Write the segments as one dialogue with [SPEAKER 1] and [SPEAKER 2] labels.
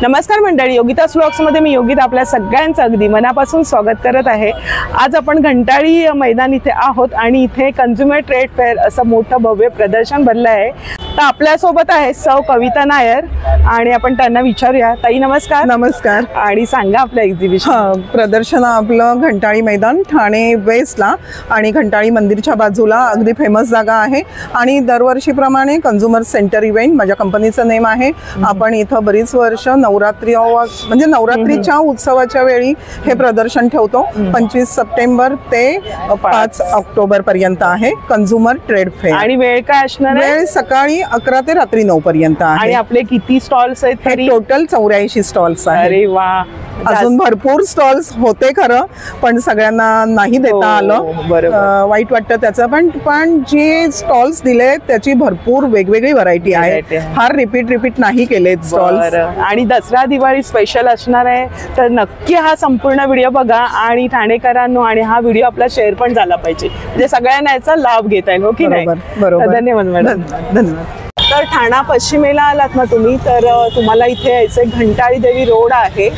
[SPEAKER 1] नमस्कार मंडळी, योगिता व्लॉग्स मध्ये मी योगिता आपल्या सगळ्यांचं अगदी मनापासून स्वागत करत आहे। आज आपण घंटाळी मैदान इथे आहोत आणि इथे कंझ्युमर ट्रेड फेअर असं मोठं भव्य प्रदर्शन भरलं आहे। तर आपल्या सोबत आहे सौ कविता नायर आणि आपण त्यांना विचारूया। ताई नमस्कार।
[SPEAKER 2] नमस्कार।
[SPEAKER 1] आणि सांगा आपलं एक्झिबिशन
[SPEAKER 2] प्रदर्शन आपलं घंटाळी मैदान ठाणे वेस्टला आणि घंटाळी मंदिरच्या बाजूला अगदी फेमस जागा आहे आणि दरवर्षीप्रमाणे कंझ्युमर सेंटर इव्हेंट माझ्या कंपनीचं नेम आहे। आपण इथं बरीच वर्ष नवरात्री म्हणजे नवरात्रीच्या उत्सवाच्या वेळी हे प्रदर्शन ठेवतो। 25 सप्टेंबर ते 5 ऑक्टोबर पर्यंत आहे कंझ्युमर ट्रेड फेअर।
[SPEAKER 1] आणि वेळ काय असणार आहे?
[SPEAKER 2] वेळ सकाळी 11 ते रात्री 9 पर्यंत आहे।
[SPEAKER 1] आणि आपले किती स्टॉल्स आहेत?
[SPEAKER 2] टोटल 84 स्टॉल्स आहेत।
[SPEAKER 1] अरे वा,
[SPEAKER 2] अजून भरपूर स्टॉल्स होते खरं, पण सगळ्यांना नाही देता आलं। वाईट वाटतं त्याचं, पण जे स्टॉल्स दिले त्याची भरपूर वेगवेगळी व्हरायटी आहे। फार रिपीट नाही केले स्टॉल्स।
[SPEAKER 1] आणि दसरा दिवाळी स्पेशल असणार आहे, तर नक्की हा संपूर्ण व्हिडिओ बघा आणि ठाणेकरांनो, आणि हा व्हिडिओ आपला शेअर पण झाला पाहिजे, म्हणजे सगळ्यांना याचा लाभ घेता येईल। हो की नाही?
[SPEAKER 2] बरोबर।
[SPEAKER 1] धन्यवाद मॅडम।
[SPEAKER 2] धन्यवाद।
[SPEAKER 1] तर ठाणा पश्चिमेला आलात ना तुम्ही, तर तुम्हाला इथे यायचं घंटाळी देवी रोड आहे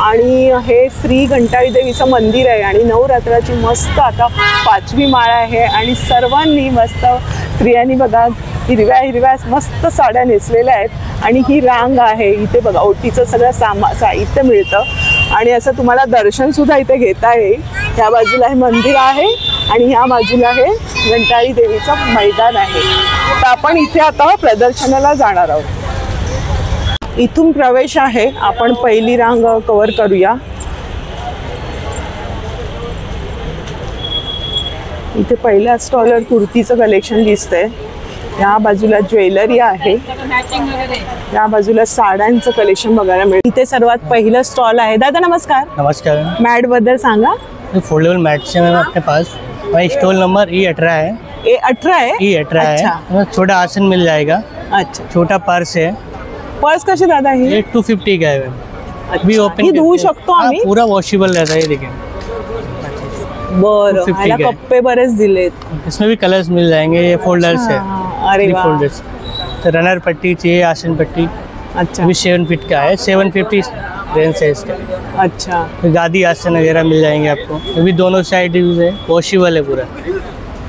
[SPEAKER 1] आणि हे श्री घंटाळी देवीचं मंदिर आहे आणि नवरात्राची मस्त आता 5वी माळ आहे आणि सर्वांनी मस्त स्त्रियांनी बघा हिरव्या हिरव्या मस्त साड्या नेसलेल्या आहेत आणि ही रांग आहे। इथे बघा ओटीचं सगळं साहित्य मिळतं आणि असं तुम्हाला दर्शन सुद्धा इथे घेता येईल। ह्या बाजूला हे मंदिर आहे आणि ह्या बाजूला हे घंटाळी देवीचं मैदान आहे। तर आपण इथे आता प्रदर्शनाला जाणार आहोत। इथून प्रवेश आहे, आपण पहिली रांग कव्हर करूया। इथे पहिल्या स्टॉलवर कुर्तीचं कलेक्शन दिसतंय, या बाजूला ज्वेलरी आहे, या बाजूला साड्यांचं कलेक्शन बघायला मिळेल। इथे सर्वात पहिलं स्टॉल आहे। दादा नमस्कार।
[SPEAKER 3] नमस्कार।
[SPEAKER 1] मॅट बद्दल सांगा।
[SPEAKER 3] फोल्डेबल मैट्स है मैम अपने पास। वही स्टॉल नंबर E18 है।
[SPEAKER 1] E18 है?
[SPEAKER 3] E18 है। छोटा आसन मिल जाएगा।
[SPEAKER 1] अच्छा।
[SPEAKER 3] छोटा पर्स है।
[SPEAKER 1] पर्स कसे दादा?
[SPEAKER 3] ये 250 का है मैम। अभी ओपन
[SPEAKER 1] धुवू शकतो आम्ही?
[SPEAKER 3] पूरा वॉशेबल रहता है, ये देखिए।
[SPEAKER 1] बरं, ह्याला कप्पे बरेच दिलेत।
[SPEAKER 3] इसमें भी कलर्स मिल जाएंगे। ये फोल्डर्स है।
[SPEAKER 1] अरे वाह।
[SPEAKER 3] फोल्डर्स। तो रनर पट्टी चाहिए, आसन पट्टी।
[SPEAKER 1] अच्छा।
[SPEAKER 3] अभी 7 फीट का है, 750 रेंज है इसका।
[SPEAKER 1] अच्छा।
[SPEAKER 3] गादी आसन वगैरह मिल जाएंगे आपको। अभी दोनों साइड यूज है, वॉशेबल है पूरा।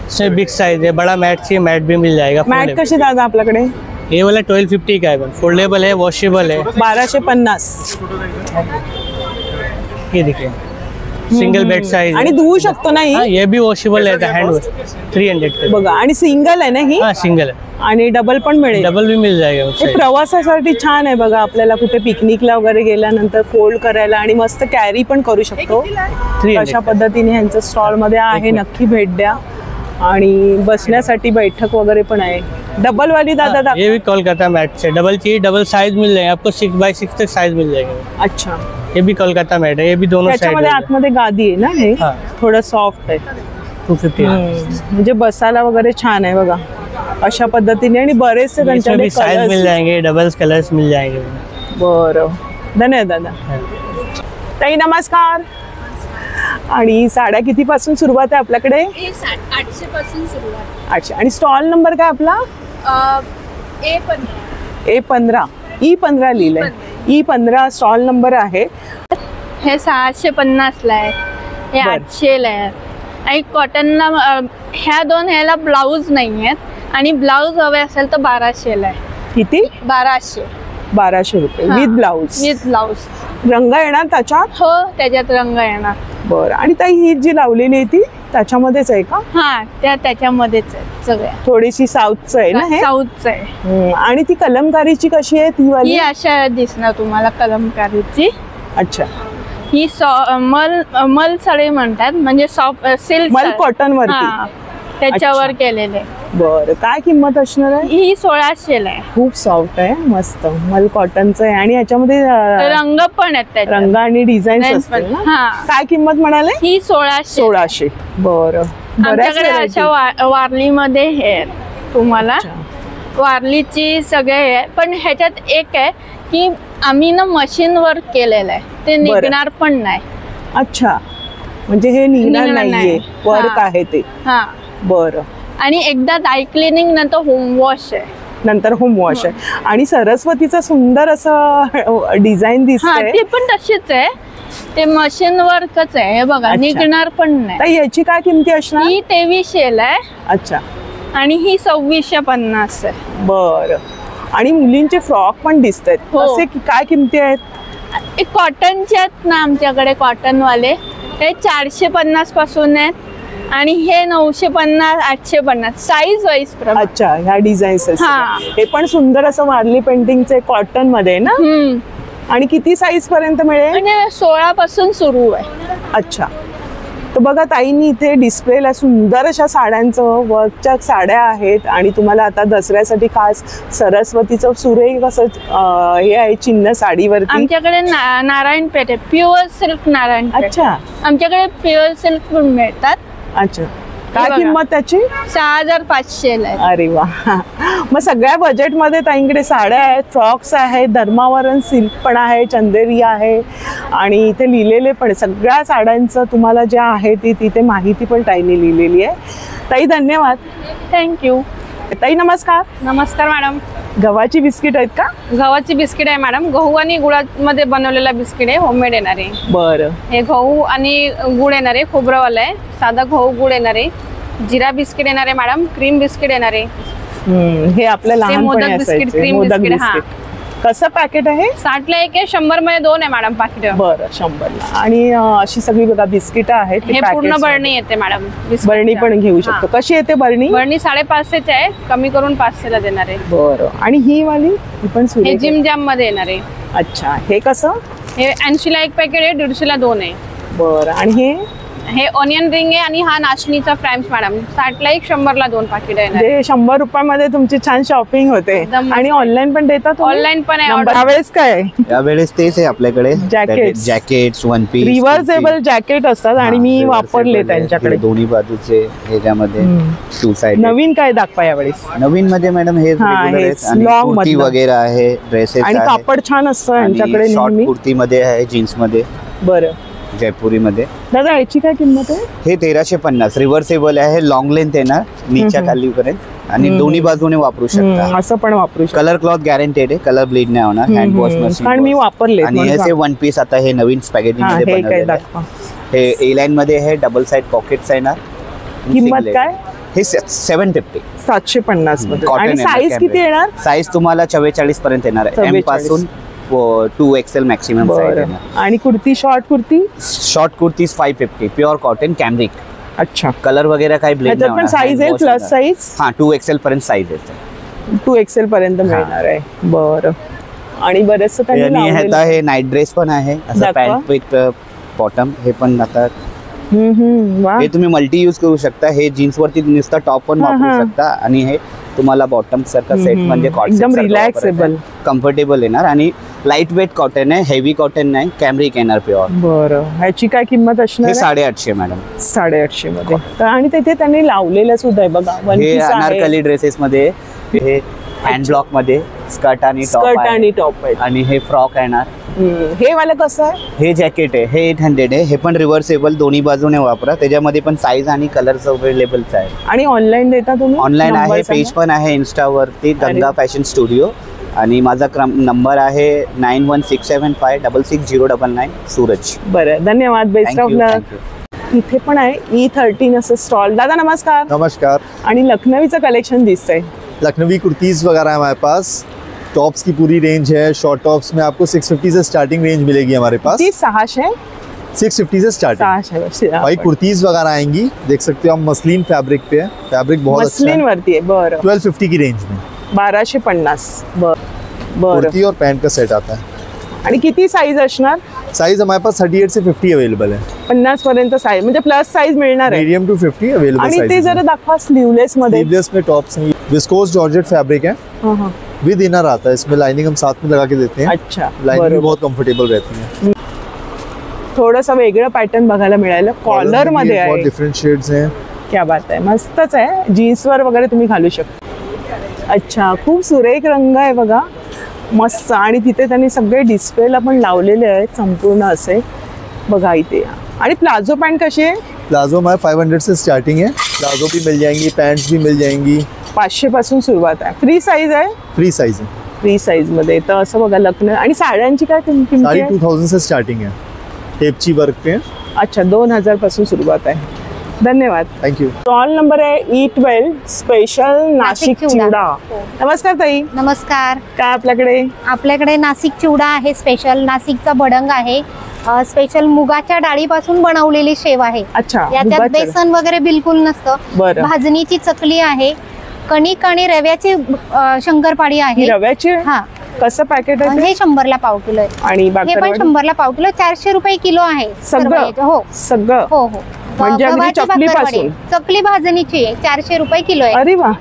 [SPEAKER 3] इसमें बिग साइज है, बड़ा मैट चाहिए मैट भी मिल जाएगा।
[SPEAKER 1] मैट कसे दादा आपल्याकडे?
[SPEAKER 3] ये वाला 1250 का है, फोल्डेबल है, वॉशेबल है।
[SPEAKER 1] 1250।
[SPEAKER 3] ये देखिए सिंगल बेड साइज
[SPEAKER 1] आणि धुवू शकतो ना?
[SPEAKER 3] ये भी वॉशेबल है, हैंड वॉश 300 का
[SPEAKER 1] बघा। आणि सिंगल आहे ना ही?
[SPEAKER 3] हाँ सिंगल है।
[SPEAKER 1] आणि डबल पण मिळेल?
[SPEAKER 3] डबल भी मिल जाएगा।
[SPEAKER 1] हे प्रवासासाठी छान आहे बघा, आपल्याला कुठे पिकनिकला वगैरे गेल्यानंतर फोल्ड करायला आणि मस्त कॅरी पण करू शकतो। अशा पद्धतीने ह्यांचं स्टॉल मध्ये आहे, नक्की भेट द्या। आणि बसण्यासाठी बैठक वगैरे पण आहे। डबल वाली दादा?
[SPEAKER 3] ये भी कोलकाता मैट से डबल चाहिए, डबल साइज मिल जाएगा आपको, 6x6 तक साइज मिल जाएगा।
[SPEAKER 1] अच्छा।
[SPEAKER 3] ये भी कोलकाता मैट है, ये भी दोनों साइड।
[SPEAKER 1] त्याच्यामध्ये आतमध्ये गादी आहे ना? हे थोडं सॉफ्ट आहे।
[SPEAKER 3] 250
[SPEAKER 1] म्हणजे बसायला वगैरे छान आहे बघा अशा पद्धतीने। आणि बरेचसे त्यांच्याकडे
[SPEAKER 3] साइज मिल जाएंगे, डबल्स कलर्स मिल जाएंगे।
[SPEAKER 1] बरं, धन्यवाद दादा। ताई नमस्कार। आणि साड्या कितीपासून सुरुवात आहे आपल्याकडे?
[SPEAKER 4] 800 पासून सुरुवात।
[SPEAKER 1] 800। आणि स्टॉल नंबर काय आपला? E15 लिहिलंय। E15 स्टॉल नंबर आहे।
[SPEAKER 4] हे 650 ला आहे, हे 800 ला आहे। आणि कॉटनला ह्या दोन ह्याला ब्लाऊज नाही आहेत आणि ब्लाऊज हवे असेल तर 1200 ला आहे।
[SPEAKER 1] किती?
[SPEAKER 4] 1200
[SPEAKER 1] रुपये विथ ब्लाऊज?
[SPEAKER 4] With blouse.
[SPEAKER 1] रंग येणार त्याच्यात?
[SPEAKER 4] हो, त्याच्यात रंग येणार।
[SPEAKER 1] बरं। आणि ताई ही जी लावलेली आहे ती त्याच्यामध्येच आहे का?
[SPEAKER 4] हा, त्याच्यामध्येच आहे सगळ्या।
[SPEAKER 1] थोडीशी साऊथचं आहे ना हे?
[SPEAKER 4] साऊथचं आहे।
[SPEAKER 1] आणि ती कलमकारीची कशी आहे ती वाली?
[SPEAKER 4] ही अशा दिसणार तुम्हाला कलमकारीची।
[SPEAKER 1] अच्छा।
[SPEAKER 4] ही मल साडी म्हणतात, म्हणजे सॉफ्ट सिल्क
[SPEAKER 1] मल कॉटन वरती
[SPEAKER 4] त्याच्यावर केलेले।
[SPEAKER 1] बरं, काय किंमत असणार आहे?
[SPEAKER 4] ही 1600 ला आहे।
[SPEAKER 1] खूप सॉफ्ट आहे, मस्त मल कॉटनचं आहे आणि याच्यामध्ये
[SPEAKER 4] रंग पण आहेत,
[SPEAKER 1] रंग आणि डिझाईन असतील ना? काय किंमत म्हणाले?
[SPEAKER 4] ही 1600।
[SPEAKER 1] बरं।
[SPEAKER 4] आमच्याकडे अशा वारलीमध्ये हे तुम्हाला वारलीची सगळे आहे, पण ह्याच्यात एक आहे की आम्ही ना मशीन वर्क केलेलं आहे, ते निघणार पण नाही।
[SPEAKER 1] अच्छा, म्हणजे हे निघणार नाहीये, वर्क आहे ते?
[SPEAKER 4] हा।
[SPEAKER 1] बरं।
[SPEAKER 4] आणि एकदा ड्राय क्लिनिंग नंतर होम वॉश आहे।
[SPEAKER 1] नंतर होम वॉश आहे. आणि सरस्वतीचं सुंदर असं डिझाईन दिसतंय.
[SPEAKER 4] ती पण तशीच आहे, ते मशीन वर्कच आहे. हे बघा, निघणार पण नाही.
[SPEAKER 1] तर याची काय किमती असणार?
[SPEAKER 4] ही 2300 आहे.
[SPEAKER 1] अच्छा.
[SPEAKER 4] आणि ही 2650 आहे.
[SPEAKER 1] बरं. आणि मुलींचे फ्रॉक पण दिसत आहेत. असे काय किमती आहेत?
[SPEAKER 4] कॉटनचे आहेत ना आमच्याकडे, कॉटनवाले हे 450 पासून आहेत आणि हे 950, 850 साईज वाईज प्रमाणे.
[SPEAKER 1] अच्छा, ह्या डिझाईन्स हे पण सुंदर असं वारली पेंटिंगचे कॉटन मध्ये ना. आणि किती साईज पर्यंत मिळेल?
[SPEAKER 4] 16 पासून सुरू आहे.
[SPEAKER 1] अच्छा. तर बघा ताईंनी इथे डिस्प्लेला सुंदर अशा साड्यांचं वर्कच्या साड्या आहेत. आणि तुम्हाला आता दसऱ्यासाठी खास सरस्वतीचं सुरेख असं हे आहे चिन्ह साडीवरती.
[SPEAKER 4] आमच्याकडे नारायणपेठ आहे, प्युअर सिल्क नारायणपेठ.
[SPEAKER 1] अच्छा.
[SPEAKER 4] आमच्याकडे प्युअर सिल्क पण मिळतात.
[SPEAKER 1] अच्छा. काय किंमत त्याची?
[SPEAKER 4] 6500 आहे.
[SPEAKER 1] अरे वा. मग सगळ्या बजेटमध्ये ताईंकडे साड्या आहेत, फ्रॉक्स आहेत, धर्मावरण सिल्क पण आहे, चंदेरी आहे आणि इथे लिहिलेले पण सगळ्या साड्यांचं तुम्हाला ज्या आहे ती तिथे माहिती पण ताईंनी लिहिलेली आहे. ताई धन्यवाद.
[SPEAKER 4] थँक्यू.
[SPEAKER 1] ताई नमस्कार.
[SPEAKER 5] नमस्कार मॅडम.
[SPEAKER 1] गव्हाची बिस्किट आहेत का?
[SPEAKER 5] गव्हाची बिस्किट आहे मॅडम, गहू आणि गुळामध्ये बनवलेला बिस्किट आहे, होममेड येणार आहे.
[SPEAKER 1] बरं.
[SPEAKER 5] हे गहू आणि गुळ येणार आहे, खोबरंवाला आहे, साधा गहू गुळ येणार आहे, जिरा बिस्किट येणार आहे मॅडम, क्रीम बिस्किट येणार आहे.
[SPEAKER 1] हे आपल्या लहानपणी
[SPEAKER 5] बिस्किट,
[SPEAKER 1] असायचे
[SPEAKER 5] क्रीम
[SPEAKER 1] मोदक
[SPEAKER 5] बिस्किट. हा,
[SPEAKER 1] बिस्किट. कसं पॅकेट आहे?
[SPEAKER 5] 60 ला एक आहे, 100 मध्ये 2 आहे मॅडम पाकिट.
[SPEAKER 1] बरं, 100 ला. आणि अशी सगळी बघा बिस्किट आहेत.
[SPEAKER 5] हे पूर्ण बरणी येते मॅडम.
[SPEAKER 1] बरणी पण घेऊ शकतो. कशी येते बरणी?
[SPEAKER 5] बरणी 550 आहे, कमी करून 500 ला देणार आहे.
[SPEAKER 1] बरं. आणि ही वाली ही पण सुरेख
[SPEAKER 5] हे जिम जॅम मध्ये येणार आहे.
[SPEAKER 1] अच्छा. हे कसं?
[SPEAKER 5] हे 80 ला 1 पॅकेट आहे, 150 ला 2 आहे.
[SPEAKER 1] बरं. आणि
[SPEAKER 5] हे ऑनियन रिंग आहे आणि हा नाचणीचा फ्रॅम्स मॅडम, 60 ला 1, 100 ला 2 पाकिट आहे.
[SPEAKER 1] 100 रुपयामध्ये तुमची छान शॉपिंग होते. आणि ऑनलाईन पण देतात?
[SPEAKER 5] ऑनलाईन पण आहे.
[SPEAKER 1] यावेळेस काय?
[SPEAKER 6] यावेळेस तेच आहे आपल्याकडे, jackets, one piece,
[SPEAKER 1] reversible jacket असतात आणि मी वापरले त्यांच्याकडे
[SPEAKER 6] दोन्ही बाजूचे. ह्याच्यामध्ये 2 साइड.
[SPEAKER 1] नवीन काय दाखवा यावेळेस?
[SPEAKER 6] नवीन मध्ये मॅडम हे कुर्ती वगैरे आहे, ड्रेसेस
[SPEAKER 1] आणि कापड छान असतं यांच्याकडे.
[SPEAKER 6] शॉर्ट कुर्ती मध्ये आहे, जीन्स मध्ये.
[SPEAKER 1] बरं.
[SPEAKER 6] जयपुरी मध्ये.
[SPEAKER 1] दादा याची काय किंमत आहे?
[SPEAKER 6] हे 1350. रिव्हर्सेबल आहे, लॉंग लेंथ येणार नीच्या खाली पर्यंत आणि दोन्ही बाजूने वापरू शकता.
[SPEAKER 1] असं पण वापरू शकता.
[SPEAKER 6] कलर क्लॉथ गॅरंटेड आहे, कलर ब्लीड नाही होणार. Hand wash machine.
[SPEAKER 1] आणि मी वापरले.
[SPEAKER 6] आणि हे 1 पीस आता हे नवीन स्पॅगेटी मध्ये बनवलेलं आहे. हे ए लाईन मध्ये आहे, डबल साइड पॉकेट्स येणार.
[SPEAKER 1] किंमत काय?
[SPEAKER 6] हे 750.
[SPEAKER 1] 750 मध्ये.
[SPEAKER 6] कॉटन.
[SPEAKER 1] आणि साईज किती येणार?
[SPEAKER 6] साईज तुम्हाला 44 पर्यंत येणार आहे. एम पासून 2XL मॅक्सिमम साईज येणार.
[SPEAKER 1] आणि kurti, short
[SPEAKER 6] kurti 550, pure cotton cambric.
[SPEAKER 1] अच्छा.
[SPEAKER 6] कलर वगैरे काही ब्लेंड नाही
[SPEAKER 1] पण साईज आहे प्लस साईज?
[SPEAKER 6] हां, 2XL पर्यंत साईज येते.
[SPEAKER 1] 2XL पर्यंत मिळणार आहे. बरं. आणि बरेचसं त्यांनी
[SPEAKER 6] हे नाईट ड्रेस पण आहे, असं पॅन्ट विथ बॉटम. हे पण आता हे तुम्ही मल्टी यूज करू शकता. हे जीन्स वरती नुसतं टॉप पण वापरू शकता आणि हे तुम्हाला बॉटम सारखा सेट म्हणजे
[SPEAKER 1] एकदम रिलॅक्सेबल,
[SPEAKER 6] कम्फर्टेबल येणार. आणि लाईट वेट कॉटन आहे, हेवी कॉटन नाही, कॅम्ब्रिक येणार प्युअर.
[SPEAKER 1] बरं. ह्याची काय किंमत असणार?
[SPEAKER 6] 850 मॅडम.
[SPEAKER 1] 850 मध्ये. आणि तिथे त्यांनी लावलेलं सुद्धा आहे बघा.
[SPEAKER 6] हे अनारकली ड्रेसेस मध्ये, हे हँड ब्लॉक मध्ये स्कर्ट आणि
[SPEAKER 1] टॉप आहे.
[SPEAKER 6] आणि हे फ्रॉक येणार.
[SPEAKER 1] हे वाला कसं आहे?
[SPEAKER 6] हे जॅकेट आहे, हे 800 आहे. हे पण रिव्हर्सेबल, दोन्ही बाजूने वापरा. त्याच्यामध्ये पण साईज आणि कलर अवेलेबलच आहे.
[SPEAKER 1] आणि ऑनलाईन देता तुम्ही?
[SPEAKER 6] ऑनलाईन आहे, पेज पण आहे इन्स्टावरती, गंगा फॅशन स्टुडिओ. आणि माझा नंबर आहे 9167566099, सूरज.
[SPEAKER 1] बरं, धन्यवाद. बेस्ट ऑफ लक. इथे पण आहे E13 असं स्टॉल. दादा नमस्कार.
[SPEAKER 7] नमस्कार.
[SPEAKER 1] आणि लखनवीचं कलेक्शन दिसतंय.
[SPEAKER 7] लखनवी कुर्तीज वगैरह है हमारे पास, टॉप्स की पूरी रेंज है. शॉर्ट टॉप्स में आपको 650 से स्टार्टिंग रेंज मिलेगी हमारे पास.
[SPEAKER 1] 650
[SPEAKER 7] से स्टार्टिंग. भाई कुर्तीज वगैरह आएंगी, देख सकते हो आप, मसलिन फैब्रिक पे है, फैब्रिक बहुत अच्छा है.
[SPEAKER 1] मसलिन वरती है. बरं.
[SPEAKER 7] 1250 की रेंज में
[SPEAKER 1] 1250. बरं.
[SPEAKER 7] कुर्ती और पैंट का सेट आता है.
[SPEAKER 1] आणि किती साईज असणार?
[SPEAKER 7] साइज हमारे पास 38 से 50 अवेलेबल है.
[SPEAKER 1] 50 पर्यंत साईज म्हणजे प्लस साईज मिळणार आहे.
[SPEAKER 7] Medium to 50 available.
[SPEAKER 1] आणि ते जरा दाखवा स्लीवलेस मध्ये.
[SPEAKER 7] स्लीवलेस में टॉप्स हैं, विस्कोस जॉर्जेट फैब्रिक है, विद इनर आता है. इसमें लाइनिंग हम साथ में लगा के देते हैं.
[SPEAKER 1] अच्छा.
[SPEAKER 7] लाइनिंग भी बहुत कंफर्टेबल रहती है.
[SPEAKER 1] थोडंसं वेगळं पॅटर्न बघायला मिळालं. कॉलर मध्ये आहे,
[SPEAKER 7] बहुत डिफरेंट शेड्स हैं.
[SPEAKER 1] क्या बात आहे, मस्तच आहे. जीन्सवर वगैरे तुम्ही घालू शकता. अच्छा, खूप सुरेख रंग आहे बघा, मस्त. आणि तिथे त्यांनी सगळे डिस्प्लेला पण लावलेले आहेत संपूर्ण असे बघा इथे. आणि प्लाझो पॅन्ट कशी आहे?
[SPEAKER 7] प्लाजो हमारे 500 से स्टार्टिंग है. प्लाजो भी मिल जाएंगी, पैंट्स भी मिल जाएंगी,
[SPEAKER 1] 500 पासून सुरुवात आहे. फ्री साईज आहे?
[SPEAKER 7] फ्री साइज है.
[SPEAKER 1] फ्री साईज मध्ये. तर असं बघा लग्न आणि साड्यांची काय किंमत
[SPEAKER 7] साड़ी
[SPEAKER 1] आहे?
[SPEAKER 7] 2000 से स्टार्टिंग है. टेपची वर्क पे.
[SPEAKER 1] अच्छा 2000 पासून सुरुवात आहे. धन्यवाद.
[SPEAKER 7] Thank you.
[SPEAKER 1] स्टॉल नंबर आहे E12 स्पेशल नाशिक चिवडा. नमस्कार ताई.
[SPEAKER 8] नमस्कार.
[SPEAKER 1] काय आपल्याकडे?
[SPEAKER 8] आपल्याकडे नाशिक चिवडा आहे स्पेशल. नाशिकचा भडंग आहे स्पेशल. मुगाच्या डाळीपासून बनवलेली शेव आहे.
[SPEAKER 1] अच्छा.
[SPEAKER 8] याच्यात बेसन वगैरे बिलकुल नसतं. भाजणीची चकली आहे. कणिक आणि रव्याची शंकरपाळी आहे.
[SPEAKER 1] रव्याची? हा. कसं पॅकेट आहे?
[SPEAKER 8] हे 100 ला पाव किलो आहे.
[SPEAKER 1] आणि
[SPEAKER 8] हे पण 100 ला पाव किलो. 400 रुपये किलो आहे
[SPEAKER 1] सगळं.
[SPEAKER 8] हो
[SPEAKER 1] सगळं.
[SPEAKER 8] हो हो.
[SPEAKER 1] म्हणजे
[SPEAKER 8] चकली भाजणीची आहे 400 रुपये किलो आहे.
[SPEAKER 1] अरे वा.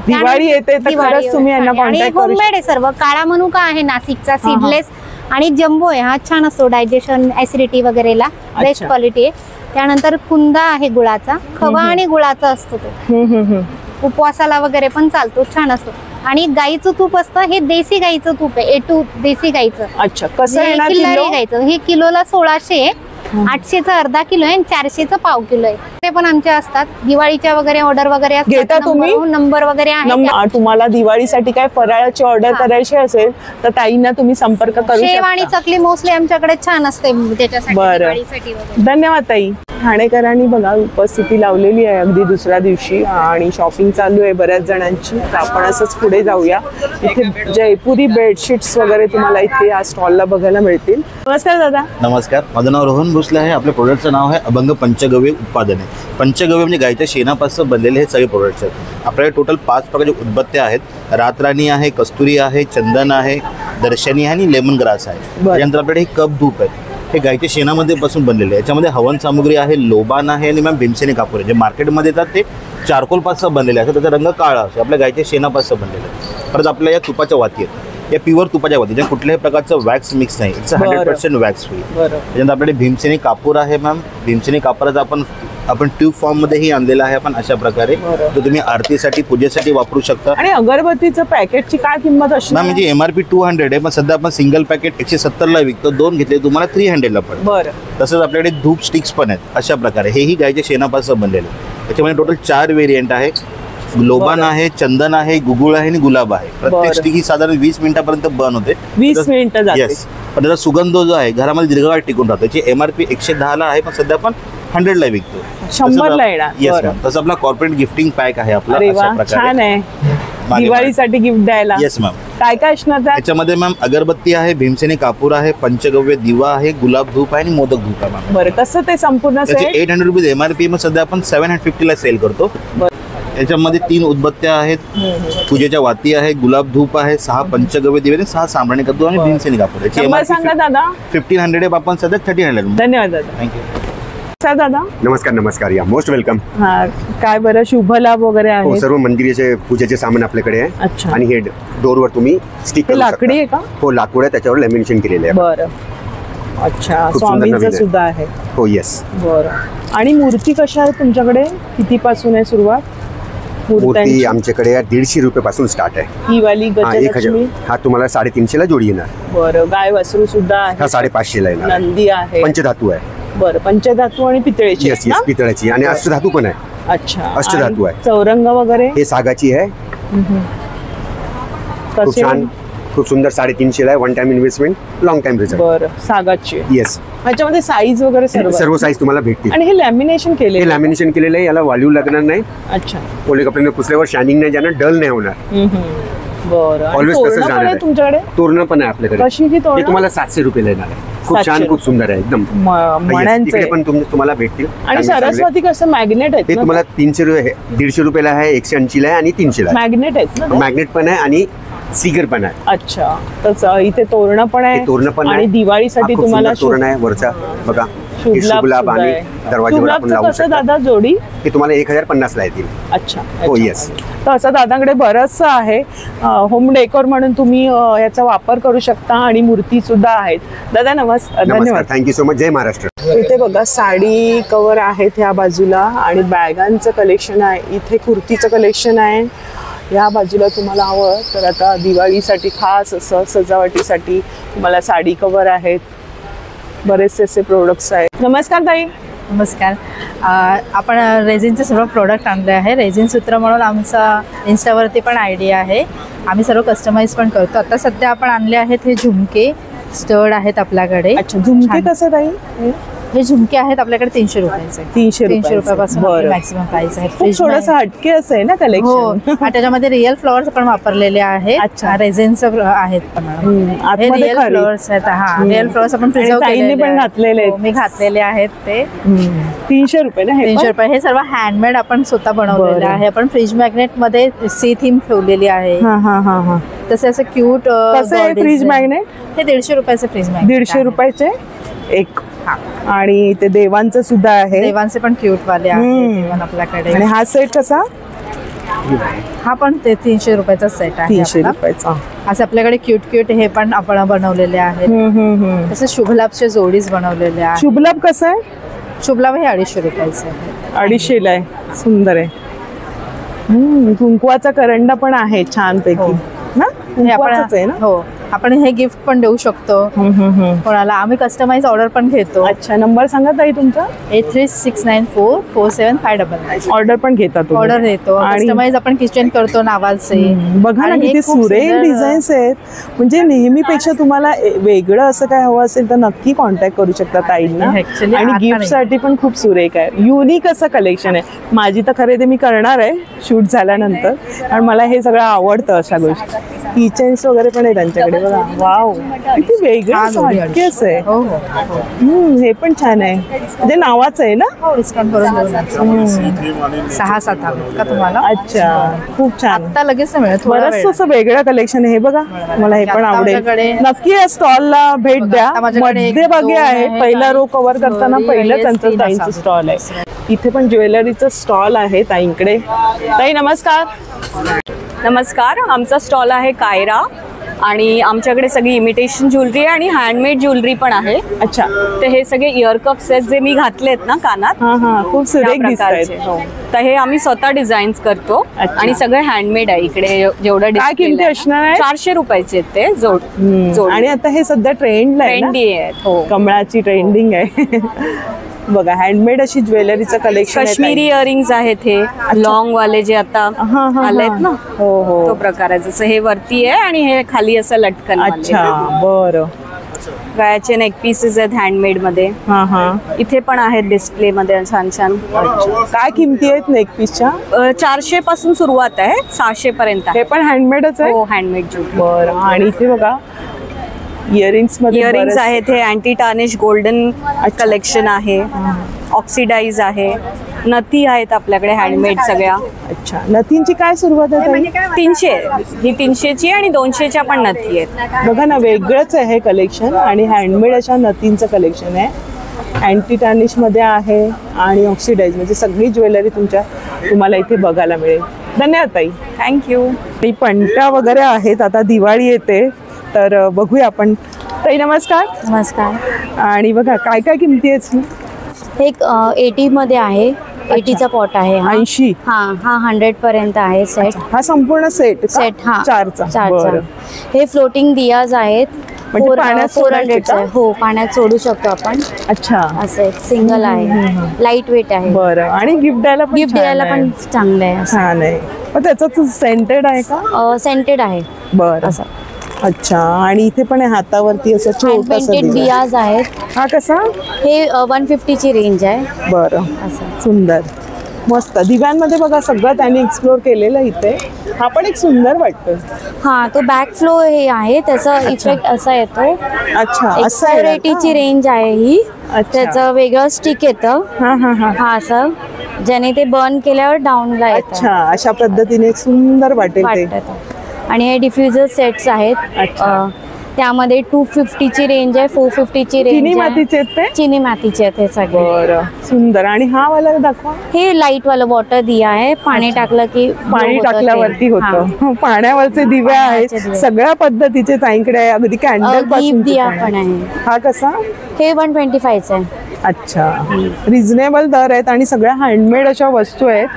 [SPEAKER 1] दिवाळी येते तर खरंच तुम्ही यांना कॉन्टॅक्ट करू शकता.
[SPEAKER 8] होममेड आहे सर्व. काळा मनुका आहे नाशिकचा सीडलेस आणि जम्बो आहे. हा छान असतो डायजेशन ऍसिडिटी वगैरेला. बेस्ट क्वालिटी आहे. त्यानंतर कुंदा आहे गुळाचा. खवा आणि गुळाचा असतो तो. उपवासाला वगैरे पण चालतो. छान असतो. आणि गाईचं तूप असतं. हे देसी गाईचं तूप आहे. A2 देसी गाईचं.
[SPEAKER 1] अच्छा. कसं येणार
[SPEAKER 8] किल्लारी गाईचं. हे किलोला 1600 आहे. 800चं अर्धा किलो आहे आणि 400चं पाव किलो आहे. ते पण आमच्या असतात. दिवाळीच्या वगैरे ऑर्डर वगैरे
[SPEAKER 1] घेता तुम्ही?
[SPEAKER 8] नंबर वगैरे आहे.
[SPEAKER 1] तुम्हाला दिवाळीसाठी काय फराळाची ऑर्डर करायची असेल तर ताईंना तुम्ही संपर्क करू शकता.
[SPEAKER 8] शेव आणि चकली मोस्टली आमच्याकडे छान असते त्याच्यासाठी.
[SPEAKER 1] बरं. धन्यवाद ताई. ठाणेकरांनी बघा उपस्थिती लावलेली आहे अगदी दुसऱ्या दिवशी आणि शॉपिंग चालू आहे बऱ्याच जणांची. तर आपण असंच पुढे जाऊया. इथे जयपुरी बेडशीट्स वगैरे तुम्हाला इथे या स्टॉलला बघायला मिळतील. नमस्कार दादा.
[SPEAKER 9] नमस्कार. माझं नाव रोहन भोसले आहे. आपल्या प्रोडक्टचं नाव आहे अभंग पंचगव्य उत्पादने. पंचगव्य म्हणजे गायच्या शेणापासून बनलेले हे सगळे प्रोडक्ट्स आहेत. आपल्याकडे टोटल 5 प्रकारचे उदबत्त्या आहेत. रातराणी आहे, कस्तुरी आहे, चंदन आहे, दर्शनी आहे आणि लेमन ग्रास आहे. त्यानंतर आपल्याकडे हे कप धूप आहे. हे गायच्या शेणामध्ये पासून बनलेले आहे. याच्यामध्ये हवन सामुग्री आहे, लोबान आहे आणि मॅम भीमसेनी कापूर आहे. जे मार्केटमध्ये येतात ते चारकोलपासून बनलेले असतात. त्याचा रंग काळा असतो. आपल्या गायच्या शेणापासून बनलेले आहे. परत आपल्या या तुपाच्या वाती आहेत. या प्युअर तुपाच्या वाती ज्या कुठल्याही प्रकारचं वॅक्स मिक्स नाही. It's 100% wax free. त्याच्यानंतर आपल्याकडे भीमसेनी कापूर आहे मॅम. भीमसेनी कापूराचा आपण ट्यूब फॉर्म मध्येही आणलेला आहे आपण अशा प्रकारे. तो तुम्ही आरतीसाठी पूजेसाठी वापरू शकता.
[SPEAKER 1] आणि अगरबत्तीचं पॅकेटची काय किंमत असते?
[SPEAKER 9] मॅम म्हणजे MRP 200 आहे पण सध्या आपण सिंगल पॅकेट 170 ला विकतो. 2 घेतले तुम्हाला 300 ला पडेल.
[SPEAKER 1] बरं.
[SPEAKER 9] तसंच आपल्याकडे धूप स्टिक्स पण आहेत अशा प्रकारे. हेही गायच्या शेणापासून बनलेले. त्याच्यामध्ये टोटल 4 व्हेरियंट आहे. लोबान आहे, चंदन आहे, गुगुळ आहे आणि गुलाब आहे. प्रत्येक स्टिक ही साधारण 20 मिनिटापर्यंत बर्न होते.
[SPEAKER 1] 20 मिनिटं जाते.
[SPEAKER 9] येस. पण त्याचा सुगंध जो आहे घरामध्ये दीर्घकाळ टिकून राहतो. त्याची MRP 110 ला आहे पण सध्या आपण 100 ला विकतो.
[SPEAKER 1] 100 ला येणार.
[SPEAKER 9] Yes ma'am. तसं आपला कॉर्पोरेट गिफ्टिंग पॅक आहे आपला
[SPEAKER 1] अरे
[SPEAKER 9] अशा
[SPEAKER 1] वा.
[SPEAKER 9] प्रकारे.
[SPEAKER 1] छान आहे. दिवाळीसाठी गिफ्ट द्यायला.
[SPEAKER 9] Yes ma'am.
[SPEAKER 1] काय काय असणार
[SPEAKER 9] त्याच्यामध्ये मॅम अगरबत्ती आहे, भीमसेनी कापूर आहे, पंचगव्य दिवा आहे, गुलाब धूप आहे आणि मोदक धूप आहे मॅम.
[SPEAKER 1] बरं. कसं ते संपूर्ण
[SPEAKER 9] त्याचे 800 रुपीज MRP. मग सध्या आपण 750 ला सेल करतो. याच्यामध्ये 3 उदबत्त्या आहेत, पूजेच्या वाती आहे, गुलाब धूप आहे, 6 पंचगव्य दिवे, 6 सांबराणी कद्दू आणि भीमसेनी कापूर. याची
[SPEAKER 1] MRP सांगा दादा.
[SPEAKER 9] 1500 आहे आपण सध्या 1300.
[SPEAKER 1] धन्यवाद दादा.
[SPEAKER 9] थँक्यू.
[SPEAKER 1] सर दादा.
[SPEAKER 10] नमस्कार. नमस्कार. या मोस्ट वेलकम.
[SPEAKER 1] हा. काय बरं शुभ लाभ वगैरे आहे?
[SPEAKER 10] हो, सर्व मंदिराचे पूजेचे सामान आपल्याकडे आहे.
[SPEAKER 1] अच्छा.
[SPEAKER 10] आणि हे डोरवर तुम्ही स्टिक करू शकता.
[SPEAKER 1] लाकडी आहे का?
[SPEAKER 10] हो, लाकूड आहे. त्याच्यावर लॅमिनेशन केलेलं आहे.
[SPEAKER 1] बरं. अच्छा. स्वामींचं सुद्धा आहे.
[SPEAKER 10] हो. येस.
[SPEAKER 1] बरं. आणि मूर्ती कशा आहे तुमच्याकडे? कितीपासून आहे सुरुवात?
[SPEAKER 10] मूर्ती आमच्याकडे 150 रुपयापासून स्टार्ट आहे.
[SPEAKER 1] ही वाली गजलक्ष्मी.
[SPEAKER 10] हा तुम्हाला 350 ला जोडी येणार.
[SPEAKER 1] बरं. गाय वासरू सुद्धा आहे.
[SPEAKER 10] हा 550 ला येणार.
[SPEAKER 1] नंदी आहे.
[SPEAKER 10] पंचधातू आहे.
[SPEAKER 1] बरं. पंचधातू आणि पितळेची.
[SPEAKER 10] येस. येस. पितळाची आणि अष्टधातू पण आहे.
[SPEAKER 1] अच्छा.
[SPEAKER 10] अष्टधातू आहे.
[SPEAKER 1] चौरंग वगैरे
[SPEAKER 10] हे सागाची आहे. खूप छान, खूप सुंदर. 350 ला आहे. 1 time investment, long time result.
[SPEAKER 1] बरं. सागाची.
[SPEAKER 10] येस.
[SPEAKER 1] ह्याच्यामध्ये साईज वगैरे
[SPEAKER 10] सर्व साईज तुम्हाला भेटतील.
[SPEAKER 1] आणि हे लॅमिनेशन केले?
[SPEAKER 10] हे लॅमिनेशन केलेलं आहे. याला वॉल्यूम लागणार नाही.
[SPEAKER 1] अच्छा.
[SPEAKER 10] ओले कपड्याने पुसल्यावर शायनिंग नाही जाणार, डल नाही होणार.
[SPEAKER 1] बरं.
[SPEAKER 10] ऑलवेज तसंच राहणार आहे.
[SPEAKER 1] तुमच्याकडे
[SPEAKER 10] तोरण पण आहे आपल्याकडे.
[SPEAKER 1] कशी की तोरण?
[SPEAKER 10] हे तुम्हाला 700 रुपयाला येणार आहे. खूप छान, खूप सुंदर आहे एकदम.
[SPEAKER 1] मण्यांचे
[SPEAKER 10] पण तुम्हाला भेटतील.
[SPEAKER 1] आणि सरस्वती कसं मॅग्नेट आहेत?
[SPEAKER 10] हे तुम्हाला 300 रुपये, 150 रुपयाला आहे, 180 ला आहे आणि 300 ला.
[SPEAKER 1] मॅग्नेट आहेत ना?
[SPEAKER 10] मॅग्नेट पण आहे आणि सीगर पण आहे.
[SPEAKER 1] अच्छा. तर इथे तोरण पण आहे.
[SPEAKER 10] तोरण पण
[SPEAKER 1] आणि दिवाळीसाठी तुम्हाला
[SPEAKER 10] तोरण आहे वरचा बघा. शुभलाभ आणि दरवाजावर आपण लावू शकतो.
[SPEAKER 1] दादा जोडी
[SPEAKER 10] हे तुम्हाला 1050 ला येतील.
[SPEAKER 1] अच्छा.
[SPEAKER 10] हो. येस.
[SPEAKER 1] तर असं दादाकडे बरंचसं आहे. होम डेकोर म्हणून तुम्ही याचा वापर करू शकता आणि मूर्ती सुद्धा आहेत. दादा नमस्कार. धन्यवाद.
[SPEAKER 10] Thank you so much. जय महाराष्ट्र.
[SPEAKER 1] इथे बघा साडी कव्हर आहेत ह्या बाजूला आणि बॅगांचं कलेक्शन आहे. इथे कुर्तीचं कलेक्शन आहे. ह्या बाजूला तुम्हाला हवं तर आता दिवाळीसाठी खास असं सजावटीसाठी तुम्हाला साडी कव्हर आहेत. बरेचसे असे प्रोडक्ट्स आहेत. नमस्कार ताई.
[SPEAKER 11] नमस्कार. आपण रेझिनचे सर्व प्रोडक्ट आणले आहे. रेझिन सूत्र म्हणून आमचा इन्स्टावरती पण आयडी आहे. आम्ही सर्व कस्टमाइज पण करतो. आता सध्या आपण आणले आहेत हे झुमके स्टड आहेत आपल्याकडे.
[SPEAKER 1] अच्छा, झुमके कसं ताई?
[SPEAKER 11] हे झुमके आहेत आपल्याकडे 300 रुपयाचे.
[SPEAKER 1] 300
[SPEAKER 11] रुपयापासून मॅक्सिमम प्राइस आहे.
[SPEAKER 1] थोडंसं हटके असं आहे ना कलेक्शन.
[SPEAKER 11] हो, त्याच्यामध्ये रिअल फ्लॉवर्स पण वापरलेले आहेत. अच्छा, रेझिनचं आहेत पण. हे रिअल फ्लॉवर्स आहेत. हा, रिअल फ्लॉवर्स आपण प्रिझर्व केलेले
[SPEAKER 1] पण घातलेले आहेत.
[SPEAKER 11] मी घातलेले आहेत ते.
[SPEAKER 1] 300 रुपये ना?
[SPEAKER 11] 300 रुपये. हे सर्व हँडमेड आपण स्वतः बनवलेले आहे. आपण फ्रीज मॅग्नेट मध्ये सी थीम ठेवलेली आहे. तसे असं क्यूट.
[SPEAKER 1] फ्रीज मॅग्नेट
[SPEAKER 11] हे 150 रुपयाचे फ्रीज मॅग्नेट.
[SPEAKER 1] 150 रुपयाचे एक. आणि ते देवांचं सुद्धा आहे.
[SPEAKER 11] देवांचे पण क्यूट वाले आहेत आपल्याकडे.
[SPEAKER 1] आणि हा सेट कसा?
[SPEAKER 11] हा पण ते 300 रुपयाचा सेट आहे.
[SPEAKER 1] 300 रुपयाचा.
[SPEAKER 11] असं आपल्याकडे क्यूट क्यूट हे पण आपण बनवलेले आहेत. तसे शुभलाभचे जोडीच बनवलेले आहेत.
[SPEAKER 1] शुभलाभ कसं आहे?
[SPEAKER 11] शुभलाभ हे 250 रुपयाचे आहे.
[SPEAKER 1] 250 ला आहे. सुंदर आहे. कुंकवाचा करंडा पण आहे छान पैकी ना? कुंकवाचाच आहे ना?
[SPEAKER 11] हो, आपण हे गिफ्ट पण देऊ शकतो कोणाला. आम्ही कस्टमाइज ऑर्डर पण घेतो.
[SPEAKER 1] अच्छा, नंबर सांगा ताई तुमचा.
[SPEAKER 11] 8369447599.
[SPEAKER 1] ऑर्डर पण घेतात?
[SPEAKER 11] ऑर्डर देतो. कस्टमाइज आपण किचन करतो नावाचे.
[SPEAKER 1] बघा ना किती सुरेख डिझाईन्स आहेत. म्हणजे नेहमीपेक्षा तुम्हाला वेगळं असं काय हवं असेल तर नक्की कॉन्टॅक्ट करू शकता ताईंना. आणि गिफ्ट साठी पण खूप सुरेख आहे. युनिक असं कलेक्शन आहे. माझी तर खरेदी मी करणार आहे शूट झाल्यानंतर. आणि मला हे सगळं आवडतं अशा गोष्टी. किचन्स वगैरे पण आहे त्यांच्याकडे. बघा, वाव, किती वेगळं हटकेच आहे. हे पण छान आहे. म्हणजे नावाचं आहे ना?
[SPEAKER 11] डिस्काउंट करून 6-7 का तुम्हाला?
[SPEAKER 1] अच्छा, खूप छान.
[SPEAKER 11] आता लगेच मिळेल.
[SPEAKER 1] बरंच असं वेगळं कलेक्शन आहे. हे बघा, मला हे पण आवडेल. नक्की या स्टॉलला भेट द्या. मध्यभागी आहे. पहिला रो कव्हर करताना पहिलं त्यांचं ताईंचं स्टॉल आहे. इथे पण ज्वेलरीचं स्टॉल आहे ताईंकडे. ताई नमस्कार.
[SPEAKER 12] नमस्कार. आमचा स्टॉल आहे कायरा आणि आमच्याकडे सगळी इमिटेशन ज्वेलरी आणि हँडमेड ज्वेलरी पण आहे.
[SPEAKER 1] अच्छा,
[SPEAKER 12] तर हे सगळे इयर कप्स आहेत जे मी घातलेत ना कानात.
[SPEAKER 1] खूप सुरेख दिसतात.
[SPEAKER 12] तर हे आम्ही स्वतः डिझाईन्स करतो आणि सगळे हँडमेड आहे. इकडे जेवढं
[SPEAKER 1] किमती असणार आहे?
[SPEAKER 12] 400 रुपयाचे ते जोड.
[SPEAKER 1] आणि आता हे सध्या ट्रेंडला आहे.
[SPEAKER 12] हो,
[SPEAKER 1] कमळाची ट्रेंडिंग आहे. बघा, हँडमेड अशी ज्वेलरीचं कलेक्शन.
[SPEAKER 12] काश्मीरी इयरिंग्स आहेत. हे लॉंग वाले जे आता आलेत ना, तो प्रकार आहे. जसं हे वरती आहे आणि हे खाली असं लटकन.
[SPEAKER 1] अच्छा, बरं.
[SPEAKER 12] गळ्याचे नेक पीसेस आहेत हँडमेड मध्ये. इथे पण आहेत डिस्प्ले मध्ये छान छान.
[SPEAKER 1] काय किमती आहेत नेक पीसच्या?
[SPEAKER 12] 400 पासून सुरुवात आहे, 600 पर्यंत.
[SPEAKER 1] हे पण हँडमेडच आहे?
[SPEAKER 12] हो, हँडमेड ज्वेलरी.
[SPEAKER 1] बरं. आणि इथे बघा इयरिंग्स
[SPEAKER 12] आहेत. हे अँटी टार्निश गोल्डन कलेक्शन आहे. ऑक्सिडाइज आहे. नथी आहेत आपल्याकडे हँडमेड सगळ्या.
[SPEAKER 1] अच्छा, नथींची काय सुरुवात आहे?
[SPEAKER 12] 300. ही 300ची आणि 200च्या पण नथी आहेत.
[SPEAKER 1] बघा ना, वेगळंच आहे हे कलेक्शन. आणि हँडमेड अशा नथींचं कलेक्शन आहे. अँटी टार्निश मध्ये आहे आणि ऑक्सिडाइज, म्हणजे सगळी ज्वेलरी तुम्हाला इथे बघायला मिळेल. धन्यवाद ताई.
[SPEAKER 12] थँक्यू.
[SPEAKER 1] आणि पंटा वगैरे आहेत. आता दिवाळी येते तर बघूया आपण. ताई नमस्कार.
[SPEAKER 13] नमस्कार.
[SPEAKER 1] आणि बघा काय काय किमती आहेत?
[SPEAKER 13] एक 80 मध्ये आहे. 80चा पॉट आहे.
[SPEAKER 1] 80.
[SPEAKER 13] हा 100 पर्यंत आहे सेट.
[SPEAKER 1] हा संपूर्ण सेट?
[SPEAKER 13] हा
[SPEAKER 1] 4चा.
[SPEAKER 13] हे फ्लोटिंग दियाज आहेत.
[SPEAKER 1] म्हणजे पाण्यात
[SPEAKER 13] 400. हो, पाण्यात सोडू शकतो आपण.
[SPEAKER 1] अच्छा,
[SPEAKER 13] असं सिंगल आहे. लाईट वेट आहे.
[SPEAKER 1] बरं. आणि गिफ्ट द्यायला
[SPEAKER 13] पण चांगलं आहे.
[SPEAKER 1] छान आहे. पण त्याचं सेंटेड आहे का?
[SPEAKER 13] सेंटेड आहे.
[SPEAKER 1] बरं. असं. अच्छा. आणि इथे पण हातावरती असं
[SPEAKER 13] पेंटेड दियाज आहेत.
[SPEAKER 1] हा कसा?
[SPEAKER 13] हे 150ची रेंज आहे.
[SPEAKER 1] बरं, असं सुंदर मस्त. दिव्यांमध्ये बघा सगळं त्यांनी एक्सप्लोर केलेलं इथे. हा पण एक सुंदर वाटतो.
[SPEAKER 13] हा, तो बॅक फ्लो हे आहे. त्याचा इफेक्ट असा येतो.
[SPEAKER 1] अच्छा,
[SPEAKER 13] 480ची रेंज आहे ही. त्याचं वेगळं स्टिक येतं. हा असं, ज्याने ते बर्न केल्यावर डाऊनला येतं.
[SPEAKER 1] अच्छा, अशा पद्धतीने सुंदर वाटेल.
[SPEAKER 13] आणि हे डिफ्युजर सेट्स आहेत. त्यामध्ये 250ची रेंज आहे, 450ची रेंज.
[SPEAKER 1] चिनी मातीचे आहेत ते?
[SPEAKER 13] चिनी मातीचे आहेत हे सगळे.
[SPEAKER 1] बरं, सुंदर. आणि हा वाला दाखवा.
[SPEAKER 13] हे लाईट वाला वॉटर दिया आहे. पाणी टाकलं की
[SPEAKER 1] पाणी टाकल्यावरती होतं. पाण्यावरचे दिवे आहेत सगळ्या पद्धतीचे ताईंकडे आहे. अगदी कॅन्डल पासून
[SPEAKER 13] दिया पण आहे.
[SPEAKER 1] हा कसा?
[SPEAKER 13] हे 125चा आहे.
[SPEAKER 1] अच्छा, रिझनेबल दर आहेत आणि सगळ्या हँडमेड अशा वस्तू आहेत.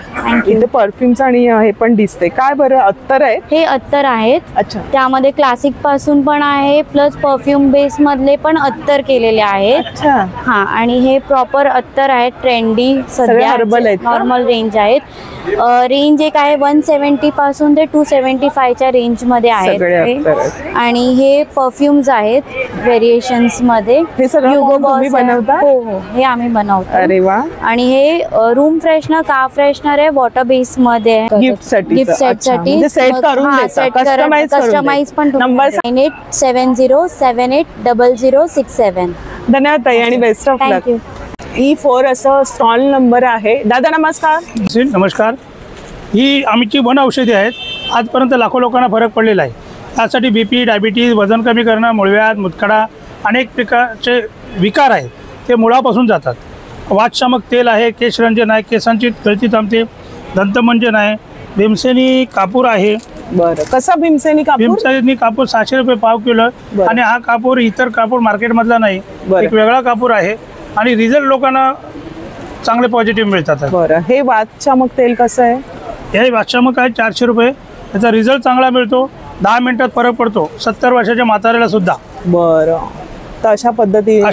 [SPEAKER 1] इथे परफ्युम्स आणि हे पण दिसते. काय बरं अत्तर आहे?
[SPEAKER 13] हे अत्तर आहेत.
[SPEAKER 1] अच्छा,
[SPEAKER 13] त्यामध्ये क्लासिक पासून पण आहे, प्लस परफ्यूम बेस मधले पण अत्तर केलेले आहेत.
[SPEAKER 1] अच्छा,
[SPEAKER 13] हा, आणि हे प्रॉपर अत्तर आहेत, ट्रेंडी सध्या
[SPEAKER 1] हर्बल आहेत.
[SPEAKER 13] नॉर्मल रेंज आहेत. रेंज एक आहे 170 पासून ते 275 च्या रेंज मध्ये आहेत. आणि हे परफ्युम्स आहेत व्हेरिएशन्स मध्ये.
[SPEAKER 1] हे सगळं तुम्ही बनवता?
[SPEAKER 13] हो हो, हे आम्ही बनवतो.
[SPEAKER 1] अरे वा.
[SPEAKER 13] आणि हे रूम फ्रेशनर, कार फ्रेशनर आहे, वॉटर बेस मध्ये आहे.
[SPEAKER 1] गिफ्ट साठी,
[SPEAKER 13] गिफ्ट सेट साठी
[SPEAKER 1] सेट करून देता,
[SPEAKER 13] कस्टमाइज पण. नंबर 9870780067.
[SPEAKER 1] धन्यवाद ताई आणि बेस्ट ऑफ लक. E4 असं स्टॉल नंबर आहे. दादा नमस्कार.
[SPEAKER 14] नमस्कार. ही आमची वन औषधी आहेत. आजपर्यंत लाखो लोकांना फरक पडलेला आहे. त्यासाठी BP, डायबिटीज, वजन कमी करणं, मूळव्याध, मुतखडा, अनेक प्रकारचे विकार आहेत ते मुळापासून जातात. वातशामक तेल आहे, केशरंजन आहे, केसांची गळती थांबते, दंतमंजन आहे, भीमसेनी कापूर आहे.
[SPEAKER 1] बरं, कसा भीमसेनी कापूर?
[SPEAKER 14] भीमसेनी कापूर 600 रुपये पाव किलो. आणि हा कापूर इतर कापूर मार्केटमधला नाही, एक वेगळा कापूर आहे आणि रिझल्ट लोकांना चांगले पॉझिटिव्ह मिळतात.
[SPEAKER 1] बरं, हे वातशामक तेल कसं आहे?
[SPEAKER 14] हे वातशामक आहे 400 रुपये. त्याचा रिझल्ट चांगला मिळतो, 10 मिनिटात फरक पडतो 70 वर्षाच्या म्हाताऱ्याला सुद्धा.
[SPEAKER 1] बरं, तर अशा पद्धतीने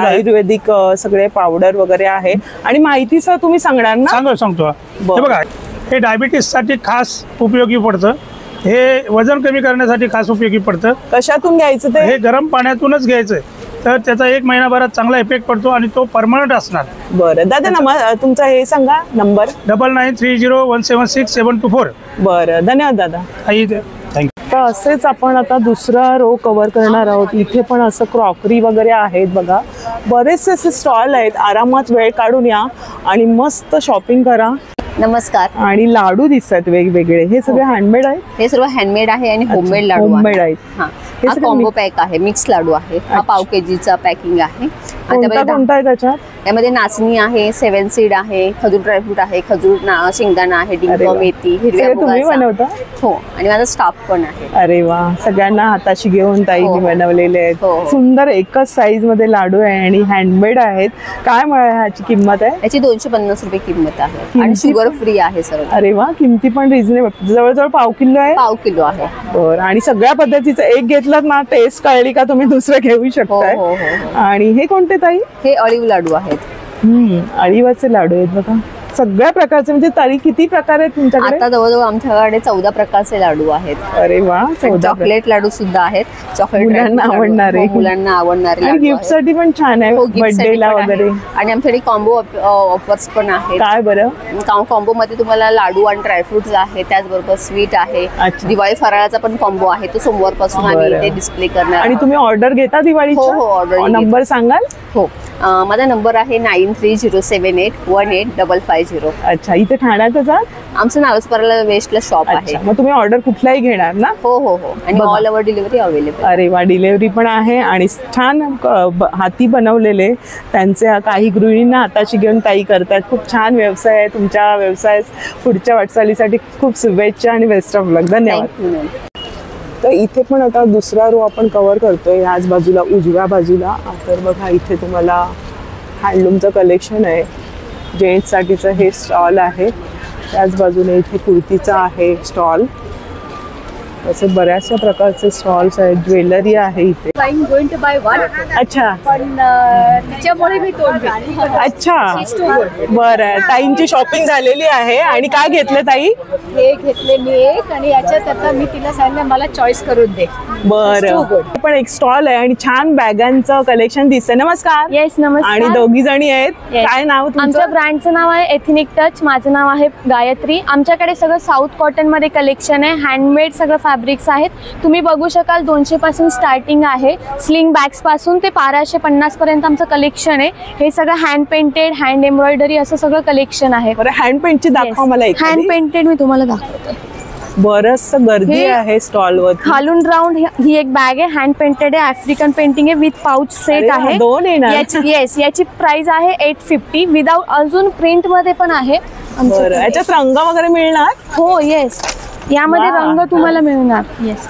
[SPEAKER 1] आयुर्वेदिक सगळे पावडर वगैरे आहे. आणि माहिती सर तुम्ही सांगणार ना?
[SPEAKER 14] सांगतो. हे बघा, हे डायबिटीससाठी खास उपयोगी पडतं. हे वजन कमी करण्यासाठी खास उपयोगी पडतं.
[SPEAKER 1] कशातून घ्यायचं ते?
[SPEAKER 14] हे गरम पाण्यातूनच घ्यायचं. तर त्याचा 1 महिनाभरात चांगला इफेक्ट पडतो आणि तो परमनंट असणार.
[SPEAKER 1] बरं दादा, तुमचा हे सांगा नंबर.
[SPEAKER 14] 9930176724.
[SPEAKER 1] बरं, धन्यवाद दादा.
[SPEAKER 14] थँक्यू.
[SPEAKER 1] तर असेच आपण आता दुसरा रो कव्हर करणार आहोत. इथे पण असं क्रॉकरी वगैरे आहेत बघा. बरेचसे असे स्टॉल आहेत. आरामात वेळ काढून या आणि मस्त शॉपिंग करा.
[SPEAKER 15] नमस्कार.
[SPEAKER 1] आणि लाडू दिसतात वेगवेगळे. हे सगळे हँडमेड आहेत?
[SPEAKER 15] हे सर्व हँडमेड आहे आणि होममेड लाडू
[SPEAKER 1] होममेड आहेत.
[SPEAKER 15] हा कॉम्बो पॅक आहे, मिक्स लाडू आहे. हा पाव केजीचा पॅकिंग आहे.
[SPEAKER 1] कोणता आहे त्याच्यात?
[SPEAKER 15] यामध्ये नाचणी आहे, 7 सीड आहे, खजूर ड्रायफ्रूट आहे, खजूर शेंगदाणा आहे, डिंक, मेथी, हिरव्या
[SPEAKER 1] तुम्ही बनवता?
[SPEAKER 15] हो, आणि माझा स्टाफ पण आहे.
[SPEAKER 1] अरे वा, सगळ्यांना हाताशी घेऊन ताईंनी बनवलेले आहेत. सुंदर एकच साईज मध्ये लाडू आहे आणि हँडमेड आहेत. काय ह्याची किंमत आहे?
[SPEAKER 15] याची 250 रुपये किंमत आहे आणि शुगर फ्री आहे सर.
[SPEAKER 1] अरे वा, किमती पण रिझनेबल. जवळजवळ पाव किलो आहे.
[SPEAKER 15] पाव किलो आहे.
[SPEAKER 1] बरं, आणि सगळ्या पद्धतीचं एक घेतलं ना, टेस्ट कळली का तुम्ही दुसरं घेऊ शकताय. आणि हे कोणते ताई?
[SPEAKER 15] हे ऑलिव्ह लाडू आहेत.
[SPEAKER 1] ऑलिव्हचे लाडू आहेत बघा. सगळ्या प्रकारचे. म्हणजे तरी किती प्रकार आहेत तुमच्याकडे?
[SPEAKER 15] आता जवळजवळ आमच्याकडे 14 प्रकारचे लाडू आहेत.
[SPEAKER 1] अरे वा.
[SPEAKER 15] चॉकलेट लाडू सुद्धा आहेत. चॉकलेट
[SPEAKER 1] मुलांना आवडणारे.
[SPEAKER 15] मुलांना आवडणारे.
[SPEAKER 1] गिफ्ट साठी पण छान आहे, बर्थडेला वगैरे.
[SPEAKER 15] आणि आमच्याकडे कॉम्बो ऑफर्स पण आहेत.
[SPEAKER 1] काय बरं?
[SPEAKER 15] कॉम्बो मध्ये तुम्हाला लाडू आणि ड्रायफ्रुट्स आहे, त्याचबरोबर स्वीट आहे. दिवाळी फराळाचा पण कॉम्बो आहे, तो सोमवारपासून आम्ही ते डिस्प्ले करणार.
[SPEAKER 1] आणि तुम्ही ऑर्डर घेता दिवाळीची?
[SPEAKER 15] हो, ऑर्डर.
[SPEAKER 1] नंबर सांगाल?
[SPEAKER 15] हो, माझा नंबर आहे 9307818550.
[SPEAKER 1] अच्छा, इथे ठाण्यातच
[SPEAKER 15] आमचं नावसपराला वेस्टला शॉप आहे.
[SPEAKER 1] मग तुम्ही ऑर्डर कुठलाही घेणार ना?
[SPEAKER 15] हो हो हो, आणि ऑल ओव्हर डिलिव्हरी अवेलेबल.
[SPEAKER 1] अरे वा, डिलिव्हरी पण आहे. आणि छान हाती बनवलेले त्यांचे काही गृहिणींना हाताशी घेऊन ताई करतात. खूप छान व्यवसाय आहे. तुमच्या व्यवसाय पुढच्या वाटचालीसाठी खूप शुभेच्छा आणि बेस्ट ऑफ लक. धन्यवाद. तर इथे पण आता दुसरा रो आपण कव्हर करतोय. ह्याच बाजूला उजव्या बाजूला तर बघा, इथे तुम्हाला हँडलूमचं कलेक्शन आहे. जेंट्ससाठीचं हे स्टॉल आहे. त्याच बाजूने इथे कुर्तीचा आहे स्टॉल. असे बऱ्याचशा प्रकारचे स्टॉल्स आहेत. ज्वेलरी आहे इथे. अच्छा,
[SPEAKER 16] त्याच्यामुळे मी
[SPEAKER 1] अच्छा, बरं. ताईंची शॉपिंग झालेली आहे. आणि काय घेतलं ताई?
[SPEAKER 16] हे घेतले मी एक, आणि याच्यात आता मी तिला सांगितलं मला चॉईस करून दे.
[SPEAKER 1] बरं, पण एक स्टॉल आहे आणि छान बॅगांचं कलेक्शन दिसतंय. नमस्कार.
[SPEAKER 17] येस, नमस्कार.
[SPEAKER 1] आणि दोघी जणी आहेत. काय नाव तुमचं?
[SPEAKER 17] आमच्या ब्रँडचं नाव आहे एथनिक टच. माझं नाव आहे गायत्री. आमच्याकडे सगळं साऊथ कॉटन मध्ये कलेक्शन आहे. हँडमेड सगळं फॅब्रिक्स आहेत. तुम्ही बघू शकाल 200 पासून स्टार्टिंग आहे. स्लिंग बॅग्स पासून ते 1250 पर्यंत आमचं कलेक्शन आहे. हे सगळं हँड पेंटेड, हँड एम्ब्रॉयडरी असं सगळं कलेक्शन आहे.
[SPEAKER 1] हँड पेंटची दाखवा मला.
[SPEAKER 17] हँड पेंटेड मी तुम्हाला दाखवते.
[SPEAKER 1] बरंच गर्दी आहे स्टॉल वर.
[SPEAKER 17] खालून राऊंड ही एक बॅग आहे, हँड पेंटेड आहे, आफ्रिकन पेंटिंग आहे, विथ पाउच सेट आहे. याची प्राइस आहे 850 विदाउट. अजून प्रिंट मध्ये पण आहे.
[SPEAKER 1] याच्यात रंग वगैरे मिळणार?
[SPEAKER 17] हो, येस. यामध्ये रंग तुम्हाला मिळणार. येस,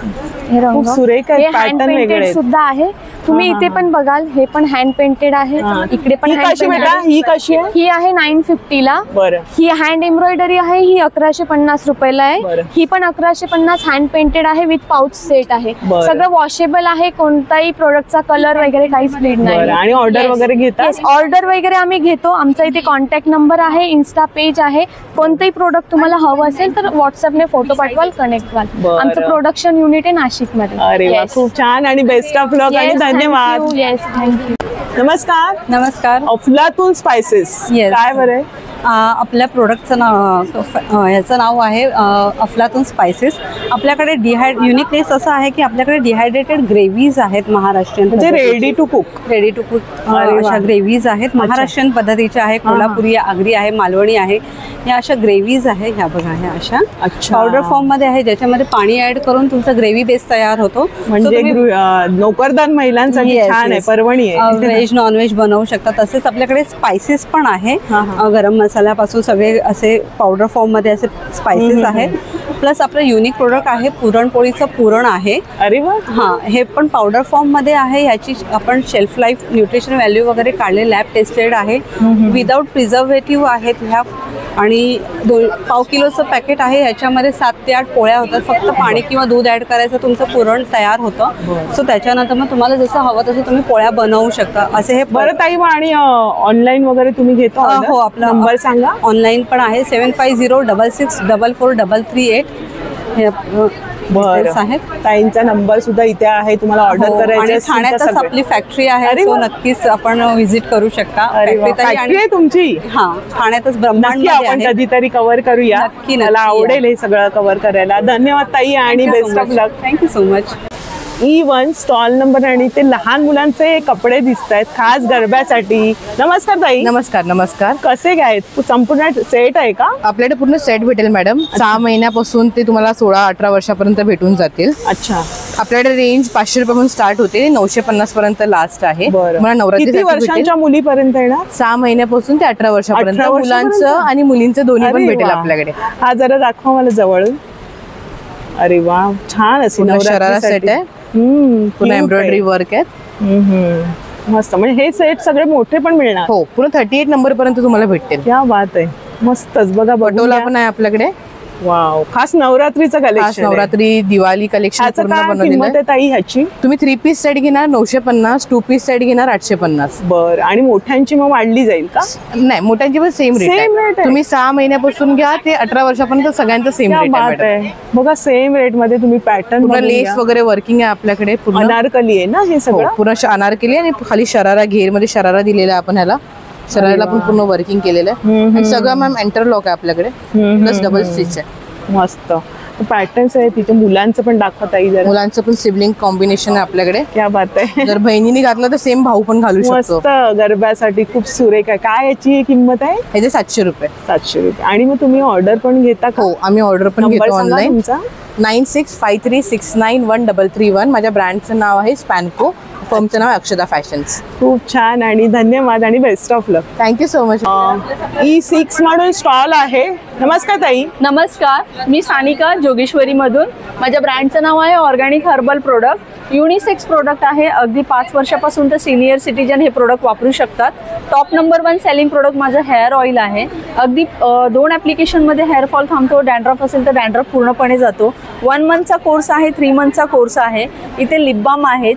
[SPEAKER 17] हे रंग
[SPEAKER 1] सुरेख
[SPEAKER 17] हँड पेंटेड सुद्धा आहे. तुम्ही इथे पण बघाल, हे पण हँड पेंटेड आहे. इकडे पण
[SPEAKER 1] ही कशी आहे?
[SPEAKER 17] ही आहे 950 ला.
[SPEAKER 1] बरं.
[SPEAKER 17] ही हँड एम्ब्रॉयडरी आहे, ही 1150 रुपयाला आहे. ही पण 1150 हँड पेंटेड आहे विथ पाऊच सेट आहे. सगळं वॉशेबल आहे, कोणताही प्रोडक्टचा कलर वगैरे काहीच ब्लीड नाही.
[SPEAKER 1] आणि ऑर्डर वगैरे घेतात?
[SPEAKER 17] ऑर्डर वगैरे आम्ही घेतो. आमचा इथे कॉन्टॅक्ट नंबर आहे, इन्स्टा पेज आहे. कोणतंही प्रोडक्ट तुम्हाला हवं असेल तर व्हॉट्सअपने फोटो पाठवाल, कनेक्ट व्हाल. आमचं प्रोडक्शन युनिट आहे नाशिक मध्ये.
[SPEAKER 1] अरे वा, खूप छान आणि बेस्ट ऑफ लक आणि धन्यवाद.
[SPEAKER 17] Yes, thank you.
[SPEAKER 1] नमस्कार.
[SPEAKER 18] नमस्कार.
[SPEAKER 1] अफलातून स्पायसेस काय बरं?
[SPEAKER 18] आपल्या प्रोडक्टचं नाव, ह्याचं नाव आहे अफलातून स्पायसेस. आपल्याकडे युनिकनेस असं आहे की आपल्याकडे डिहायड्रेटेड ग्रेव्हीज आहेत महाराष्ट्रीयन,
[SPEAKER 1] म्हणजे रेडी टू कुक
[SPEAKER 18] अशा ग्रेव्हीज आहेत. महाराष्ट्रीयन पद्धतीच्या आहे, कोल्हापुरी, आगरी आहे, मालवणी आहे. या अशा ग्रेव्हीज आहे. ह्या बघा, ह्या अशा पावडर फॉर्म मध्ये आहे, ज्याच्यामध्ये पाणी ऍड करून तुमचा ग्रेव्ही बेस तयार होतो.
[SPEAKER 1] म्हणजे नोकरदान महिलांसाठी छान आहे, पर्वणी आहे.
[SPEAKER 18] व्हेज नॉन व्हेज बनवू शकता. तसेच आपल्याकडे स्पायसेस पण आहे. गरम मसाल्यापासून सगळे असे पावडर फॉर्म मध्ये असे स्पायसेस आहेत. प्लस आपलं युनिक प्रोडक्ट आहे पुरणपोळीचं पुरण आहे.
[SPEAKER 1] अरे वा.
[SPEAKER 18] हां, हे पण पावडर फॉर्म मध्ये आहे. ह्याची आपण शेल्फ लाईफ, न्यूट्रिशन व्हॅल्यू वगैरे काढले, लॅब टेस्टेड आहे. विदाउट प्रिझर्वेटिव्ह आहेत ह्या. आणि 2 किलोचं पॅकेट आहे. ह्याच्यामध्ये 7 ते 8 पोळ्या होतात. फक्त पाणी किंवा दूध ऍड करायचं, तुमचं पुरण तयार होतं. सो त्याच्यानंतर मग तुम्हाला जसं हवं तसं तुम्ही पोळ्या बनवू शकता. असे हे
[SPEAKER 1] बरं ताई. आणि ऑनलाईन वगैरे तुम्ही घेतो?
[SPEAKER 18] हो, आपला नंबर सांगा. ऑनलाईन पण आहे 7506643338. हे
[SPEAKER 1] आहेत. ताईंचा नंबर सुद्धा इथे आहे, तुम्हाला ऑर्डर करायची असेल.
[SPEAKER 18] ठाण्यातच आपली फॅक्टरी आहे, सो नक्कीच आपण व्हिजिट करू शकता.
[SPEAKER 1] फॅक्टरी आहे तुमची?
[SPEAKER 18] हा, ठाण्यातच ब्रह्मांड.
[SPEAKER 1] आपण कधीतरी कव्हर करूया. मला आवडेल हे सगळं कव्हर करायला. धन्यवाद ताई आणि best of luck.
[SPEAKER 18] Thank you so much.
[SPEAKER 1] E1 stall number आणि ते लहान मुलांचे कपडे दिसत आहेत खास गरब्यासाठी. नमस्कार ताई.
[SPEAKER 19] नमस्कार. नमस्कार.
[SPEAKER 1] कसे काय? संपूर्ण सेट आहे का?
[SPEAKER 19] आपल्याकडे पूर्ण सेट भेटेल मॅडम. 6 महिन्यापासून ते तुम्हाला 16-18 वर्षापर्यंत भेटून जातील.
[SPEAKER 1] अच्छा.
[SPEAKER 19] आपल्याकडे रेंज 500 रुपयापासून स्टार्ट होते, 950 पर्यंत लास्ट आहे.
[SPEAKER 1] मला नवरात्री किती वर्षांच्या मुलीपर्यंत येणार?
[SPEAKER 19] 6 महिन्यापासून ते 18 वर्षापर्यंत मुलांचं आणि मुलींचं दोन्ही पण भेटेल आपल्याकडे.
[SPEAKER 1] हा जरा दाखवा मला जवळून. अरे वा, छान असेल.
[SPEAKER 19] शरारा सेट आहे, पुन्हा एम्ब्रॉयडरी वर्क आहे.
[SPEAKER 1] मस्त. म्हणजे हे सेट सगळे मोठे पण मिळणार?
[SPEAKER 19] हो, पूर्ण 38 नंबर पर्यंत तुम्हाला भेटतील.
[SPEAKER 1] क्या बात आहे. मस्तच. बघा,
[SPEAKER 19] पटोला पण आहे आपल्याकडे.
[SPEAKER 1] वाव, खास नवरात्रीचं कलेक्शन.
[SPEAKER 19] नवरात्री दिवाळी कलेक्शन पूर्ण बनवलेलं आहे.
[SPEAKER 1] ताई ह्याची
[SPEAKER 19] तुम्ही 3 पीस सेट घेणार 950, 2 पीस सेट घेणार 850.
[SPEAKER 1] बरं. आणि मोठ्यांची मग वाढली जाईल का?
[SPEAKER 19] नाही, मोठ्यांची पण सेम रेट आहे. तुम्ही 6 महिन्यापासून घ्या ते 18 वर्षापर्यंत सगळ्यांचं सेम रेट आहे.
[SPEAKER 1] बघा, सेम रेट मध्ये तुम्ही पॅटर्न,
[SPEAKER 19] लेस वगैरे वर्किंग आहे आपल्याकडे. पूर्ण
[SPEAKER 1] अनारकली आहे ना हे सगळं?
[SPEAKER 19] पूर्ण अनारकली आणि खाली शरारा, घेर मध्ये शरारा दिलेला आहे आपण ह्याला. शराराला पण पूर्ण वर्किंग केलेलं आहे. सगळं मॅम एंटरलॉक आहे आपल्याकडे, प्लस डबल स्टिच आहे.
[SPEAKER 1] मस्त पॅटर्न्स आहे तिथे. मुलांचं पण दाखवता येईल.
[SPEAKER 19] मुलांचं पण सिबलिंग कॉम्बिनेशन आहे आपल्याकडे.
[SPEAKER 1] क्या बात आहे.
[SPEAKER 19] जर बहिणीने घातलं तर सेम भाऊ पण घालू शकतो.
[SPEAKER 1] मस्त. गरब्यासाठी खूप सुरेख आहे. काय याची किंमत आहे?
[SPEAKER 19] ह्याचे 700 रुपये.
[SPEAKER 1] 700 रुपये. आणि मग तुम्ही ऑर्डर पण घेता का?
[SPEAKER 19] हो, आम्ही ऑर्डर पण घेतो ऑनलाईन. 9653691331. माझ्या ब्रँडचं नाव आहे स्पॅनको. फर्मचं नाव अक्षदा फॅशन्स.
[SPEAKER 1] खूप छान आणि धन्यवाद आणि best of luck.
[SPEAKER 19] Thank you so much.
[SPEAKER 1] E6 म्हणून स्टॉल आहे. नमस्कार ताई.
[SPEAKER 20] नमस्कार. मी सानिका जोगेश्वरी मधून. माझ्या ब्रँडचं नाव आहे organic herbal product. Unisex product आहे. अगदी 5 वर्षापासून तर सिनियर सिटीजन हे प्रोडक्ट वापरू शकतात. टॉप नंबर 1 सेलिंग प्रोडक्ट माझं हेअर ऑइल आहे. अगदी 2 ॲप्लिकेशनमध्ये हेअरफॉल थांबतो. डॅन्ड्रफ असेल तर डॅन्ड्रफ पूर्णपणे जातो. 1 मंथचा कोर्स आहे, 3 मंथचा कोर्स आहे. इथे लिप बाम आहेत,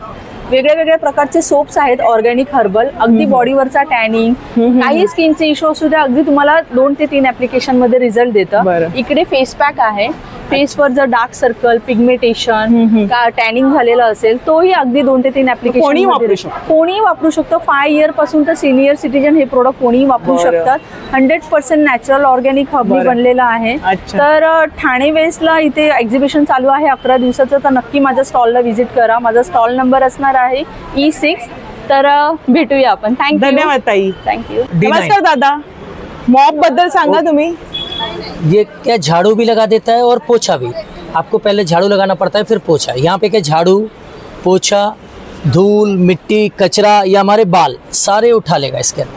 [SPEAKER 20] वेगळ्या वेगळ्या प्रकारचे सोप्स आहेत ऑर्गॅनिक हर्बल. अगदी बॉडीवरचा टॅनिंग, काही स्किनचे इश्यू असू द्या, अगदी तुम्हाला 2 ते 3 ॲप्लिकेशन मध्ये रिझल्ट देतं. इकडे फेस पॅक आहे. फेसवर जर डार्क सर्कल, पिगमेंटेशन, टॅनिंग झालेलं असेल तोही अगदी 2 ते 3 ॲप्लिकेशन कोणीही वापरू शकतो. 5 इयर पासून तर सिनियर सिटीजन हे प्रोडक्ट कोणीही वापरू शकतात. 100% नॅचरल ऑर्गॅनिक हर्बल बनलेलं आहे. तर ठाणे वेस्टला इथे एक्झिबिशन चालू आहे 11 दिवसाचं. तर नक्की माझ्या स्टॉलला व्हिजिट करा. माझा स्टॉल नंबर असणार आहे E6. तर भेटूया आपण. थँक्यू.
[SPEAKER 1] धन्यवाद ताई.
[SPEAKER 20] थँक्यू.
[SPEAKER 1] नमस्कार दादा. मॉप बद्दल सांगा तुम्ही.
[SPEAKER 21] ये क्या झाड़ू भी लगा देता है और पोछा भी. आपको पहले झाड़ू लगाना पड़ता है फिर पोछा. यहाँ पे क्या झाड़ू, पोछा, धूल, मिट्टी, कचरा या हमारे बाल सारे उठा लेगा इसके अंदर.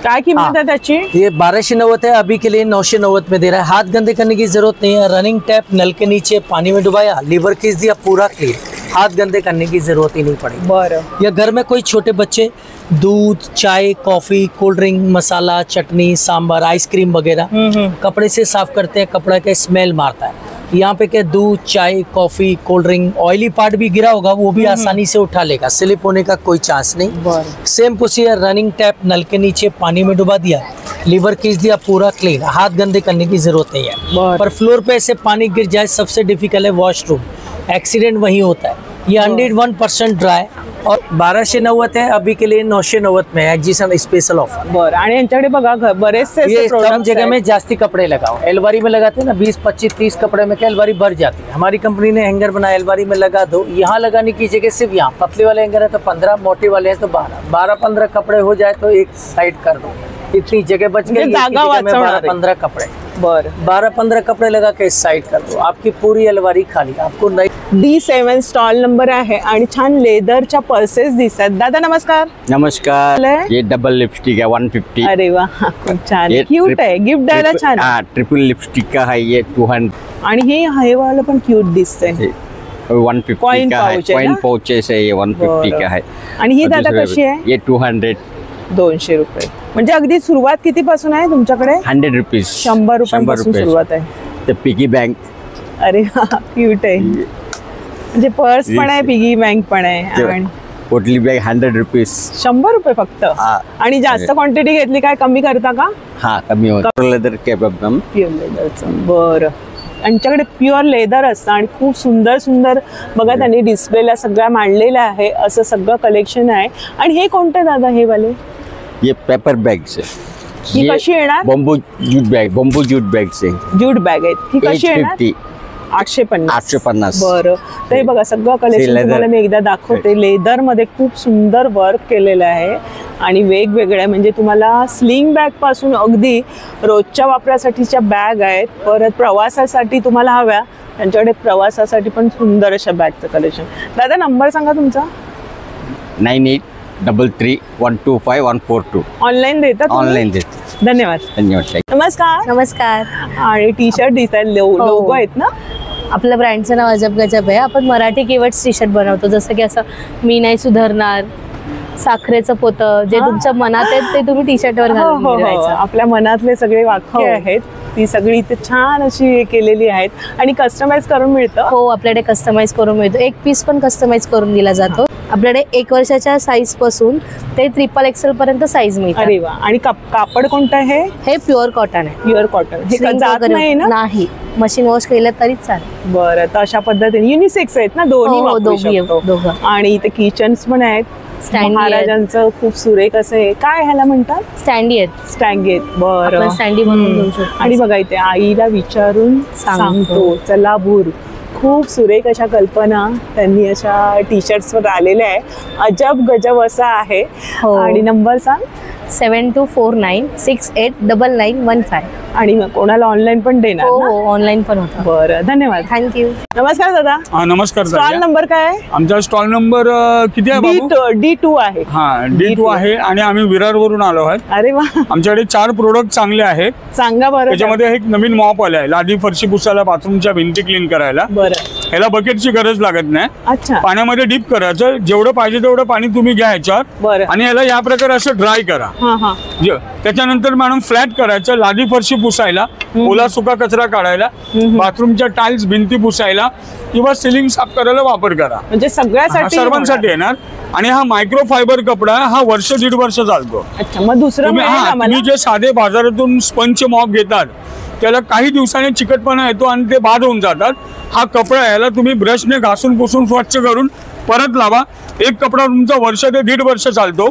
[SPEAKER 1] क्या कीमत है त्याची?
[SPEAKER 21] ये 1290 है. अभी के लिए 990 में दे रहा है. हाथ गंदे करने की जरूरत नहीं है. रनिंग टैप, नल के नीचे पानी में डुबाया, लीवर खींच दिया, पूरा क्लीन. हाथ गंदे करने की जरूरत ही नहीं पड़ेगी।
[SPEAKER 1] बरं।
[SPEAKER 21] या घर में कोई छोटे बच्चे दूध, चाय, कॉफी, कोल्ड ड्रिंक, मसाला, चटनी, सांभर, आइसक्रीम वगैरह कपड़े से साफ करते हैं, कपड़ा का स्मेल मारता है। यहाँ पे क्या दूध, चाय, coffee, cold drink, oily part भी गिरा होगा वो भी आसानी से उठा लेगा, स्लिप होने का कोई चांस नहीं। सेम प्रोसीजर, रनिंग टैप नल के नीचे पानी में डुबा दिया, लीवर खींच दिया, पूरा क्लीन, हाथ गंदे करने की जरूरत नहीं है। पर फ्लोर पे ऐसे पानी गिर जाए सबसे डिफिकल्ट है वॉशरूम, एक्सीडेंट वहीं होता है। ये 101% ड्राई और 1290 है, अभी के लिए 990 में एक्जिशन स्पेशल ऑफर।
[SPEAKER 1] बरं। आणि यांच्याकडे बघा बरेचसे
[SPEAKER 21] ये कम जगह में जास्ती कपड़े लगाओ, अलमारी में लगाते हैं ना 20, 25, 30 कपड़े में क्या अलमारी भर जाती है। हमारी कंपनी ने हैंगर बनाया, अलमारी में लगा दो, यहाँ लगाने की जगह सिर्फ यहाँ पतले वाले हैंगर है तो 15, मोटे वाले हैं तो 12-15 कपड़े हो जाए तो एक साइड कर दो, इतनी जगह बच गई। 12-15 कपड़े, 12-15 कपड़े लगा के इस साइड कर दो, आपकी पूरी अलमारी खाली। आपको नई
[SPEAKER 1] D7 स्टॉल नंबर आहे आणि छान लेदरच्या पर्सेस दिसतात। दादा नमस्कार।
[SPEAKER 2] नमस्कार। ये डबल लिपस्टिक है 150।
[SPEAKER 1] अरे वाह, खूप छान, क्यूट आहे, गिफ्ट द्यायला छान।
[SPEAKER 2] हाँ, ट्रिपल लिपस्टिक का है ये 200।
[SPEAKER 1] आणि हे वाला पण क्यूट दिसतंय,
[SPEAKER 2] 150 का है, कॉइन पाउचेस है ये 150 का है।
[SPEAKER 1] आणि ही दादा कशी आहे?
[SPEAKER 2] ये 200।
[SPEAKER 1] 200 रुपये, म्हणजे अगदी सुरुवात किती पासून आहे तुमच्याकडे?
[SPEAKER 2] 100 रुपीज,
[SPEAKER 1] 100 रुपयांपासून सुरुवात आहे।
[SPEAKER 2] ते पिगी बँक,
[SPEAKER 1] अरे क्यूट आहे, म्हणजे पर्स पण आहे, पिगी बँक पण आहे।
[SPEAKER 2] पोटली बॅग 100 रुपीज,
[SPEAKER 1] 100 रुपये फक्त। आणि जास्त क्वांटिटी घेतली काय कमी करता का?
[SPEAKER 2] हा, कमी होतं। लेदर कॅप एकदम
[SPEAKER 1] प्युअर लेदरचं। बरं, यांच्याकडे प्युअर लेदर असतं आणि खूप सुंदर सुंदर बघा त्यांनी डिस्प्लेला सगळ्या मांडलेलं आहे, असं सगळं कलेक्शन आहे। आणि हे कोणते दादा हे वाले?
[SPEAKER 2] ये पेपर बैग्स है।
[SPEAKER 1] ही कशी येणार?
[SPEAKER 2] बॉम्बू जूट बैग्स है।
[SPEAKER 1] जूट बॅग आहेत, ही कशी येणार? 850। बरं, तर हे बघा सगळं कलेक्शन तुम्हाला मी एकदा दाखवते। लेदर मध्ये खूप सुंदर वर्क केलेलं आहे आणि वेगवेगळ्या म्हणजे तुम्हाला स्लिंग बॅग पासून अगदी रोजच्या वापरासाठीच्या बॅग आहेत, परत प्रवासासाठी तुम्हाला हव्या त्यांच्याकडे प्रवासासाठी पण सुंदर अशा बॅगचं कलेक्शन। दादा नंबर सांगा तुमचा?
[SPEAKER 2] 9833125142।
[SPEAKER 1] ऑनलाईन देतात?
[SPEAKER 2] ऑनलाईन देतात।
[SPEAKER 1] धन्यवाद। नमस्कार।
[SPEAKER 22] नमस्कार।
[SPEAKER 1] आणि टी शर्ट दिसतात, लोगो आहेत ना?
[SPEAKER 22] आपल्या ब्रँडचं नाव अजब गजब आहे। आपण मराठी कीवर्ड्स टी शर्ट बनवतो, जसं की असं मी नाही सुधारणार, साखरेचं पोतं, जे तुमच्या मनात आहेत ते तुम्ही टी शर्टवर घालून फिरायचं।
[SPEAKER 1] आपल्या मनातले सगळे वाक्य आहेत, ती सगळी इथे छान अशी केलेली आहेत आणि कस्टमाइज करून मिळतं।
[SPEAKER 22] हो, आपल्याकडे कस्टमाइज करून मिळतो, एक पीस पण कस्टमाइज करून दिला जातो। आपल्याकडे 1 वर्षाच्या साईज पासून ते XXL पर्यंत साईज मिळते।
[SPEAKER 1] अरे वा, आणि कापड कोणतं आहे?
[SPEAKER 22] हे प्युअर कॉटन आहे।
[SPEAKER 1] प्युअर कॉटन, हे जात नाही ना?
[SPEAKER 22] नाही, मशीन वॉश केलं तरी चालेल।
[SPEAKER 1] बरं, तर अशा पद्धतीने युनिसेक्स आहेत ना, दोन्ही वापरू शकतो। आणि इथे किचन्स पण आहेत, महाराजांचं खूप सुरेख असं आहे, काय ह्याला म्हणतात?
[SPEAKER 22] स्टँडी आहेत।
[SPEAKER 1] स्टँडी आहेत, बरं,
[SPEAKER 22] स्टँडी बनवून घेऊ शकतो।
[SPEAKER 1] आणि बघा इथे आईला विचारून सांगतो चला भूर, खूप सुरेख अशा कल्पना त्यांनी अशा टी शर्ट्सवर आलेल्या आहे, अजब गजब असा आहे। आणि नंबर सांग?
[SPEAKER 22] 7249689915।
[SPEAKER 1] आणि मग कोणाला ऑनलाईन पण देणार?
[SPEAKER 22] हो, ऑनलाईन पण होतं।
[SPEAKER 1] बरं, धन्यवाद।
[SPEAKER 22] थँक्यू।
[SPEAKER 1] नमस्कार दादा।
[SPEAKER 14] नमस्कार।
[SPEAKER 1] स्टॉल नंबर काय आहे?
[SPEAKER 14] आमचा स्टॉल नंबर किती आहे बाबू?
[SPEAKER 1] D2 आहे।
[SPEAKER 14] हा, D2 आहे आणि आम्ही विरारवरून आलो आहोत।
[SPEAKER 1] अरे वा,
[SPEAKER 14] आमच्याकडे 4 प्रोडक्ट चांगले आहेत।
[SPEAKER 1] सांगा बरं।
[SPEAKER 14] त्याच्यामध्ये एक नवीन मॉप आला आहे, लादी फरशी पुसायला, बाथरूमच्या भिंती क्लीन करायला।
[SPEAKER 1] बरं,
[SPEAKER 14] ह्याला बकेटची गरज लागत नाही।
[SPEAKER 1] अच्छा,
[SPEAKER 14] पाण्यामध्ये डीप करायचं, जेवढं पाहिजे तेवढं पाणी तुम्ही घ्या ह्याच्यात।
[SPEAKER 1] बरं,
[SPEAKER 14] आणि ह्याला या प्रकारे असं ड्राय करा। त्याच्यानंतर मॅडम फ्लॅट करायचं, लादी फरशी पुसायला, ओला सुका कचरा काढायला, बाथरूमच्या टाइल्स भिंती पुसायला किंवा सिलिंग साफ करायला वापर करा।
[SPEAKER 1] म्हणजे सगळ्यासाठी,
[SPEAKER 14] सर्वांसाठी येणार। आणि हा मायक्रो फायबर कपडा, हा 1.5 वर्ष चालतो।
[SPEAKER 1] अच्छा, मग दुसरं
[SPEAKER 14] तुम्ही जे साधे बाजारातून स्पंज मॉप घेतात त्याला काही दिवसांनी चिकटपणा येतो आणि ते बाद होऊन जातात। हा कपडा याला तुम्ही ब्रशने घासून पुसून स्वच्छ करून परत लावा, एक कपडा तुमचा 1 ते 1.5 वर्ष चालतो।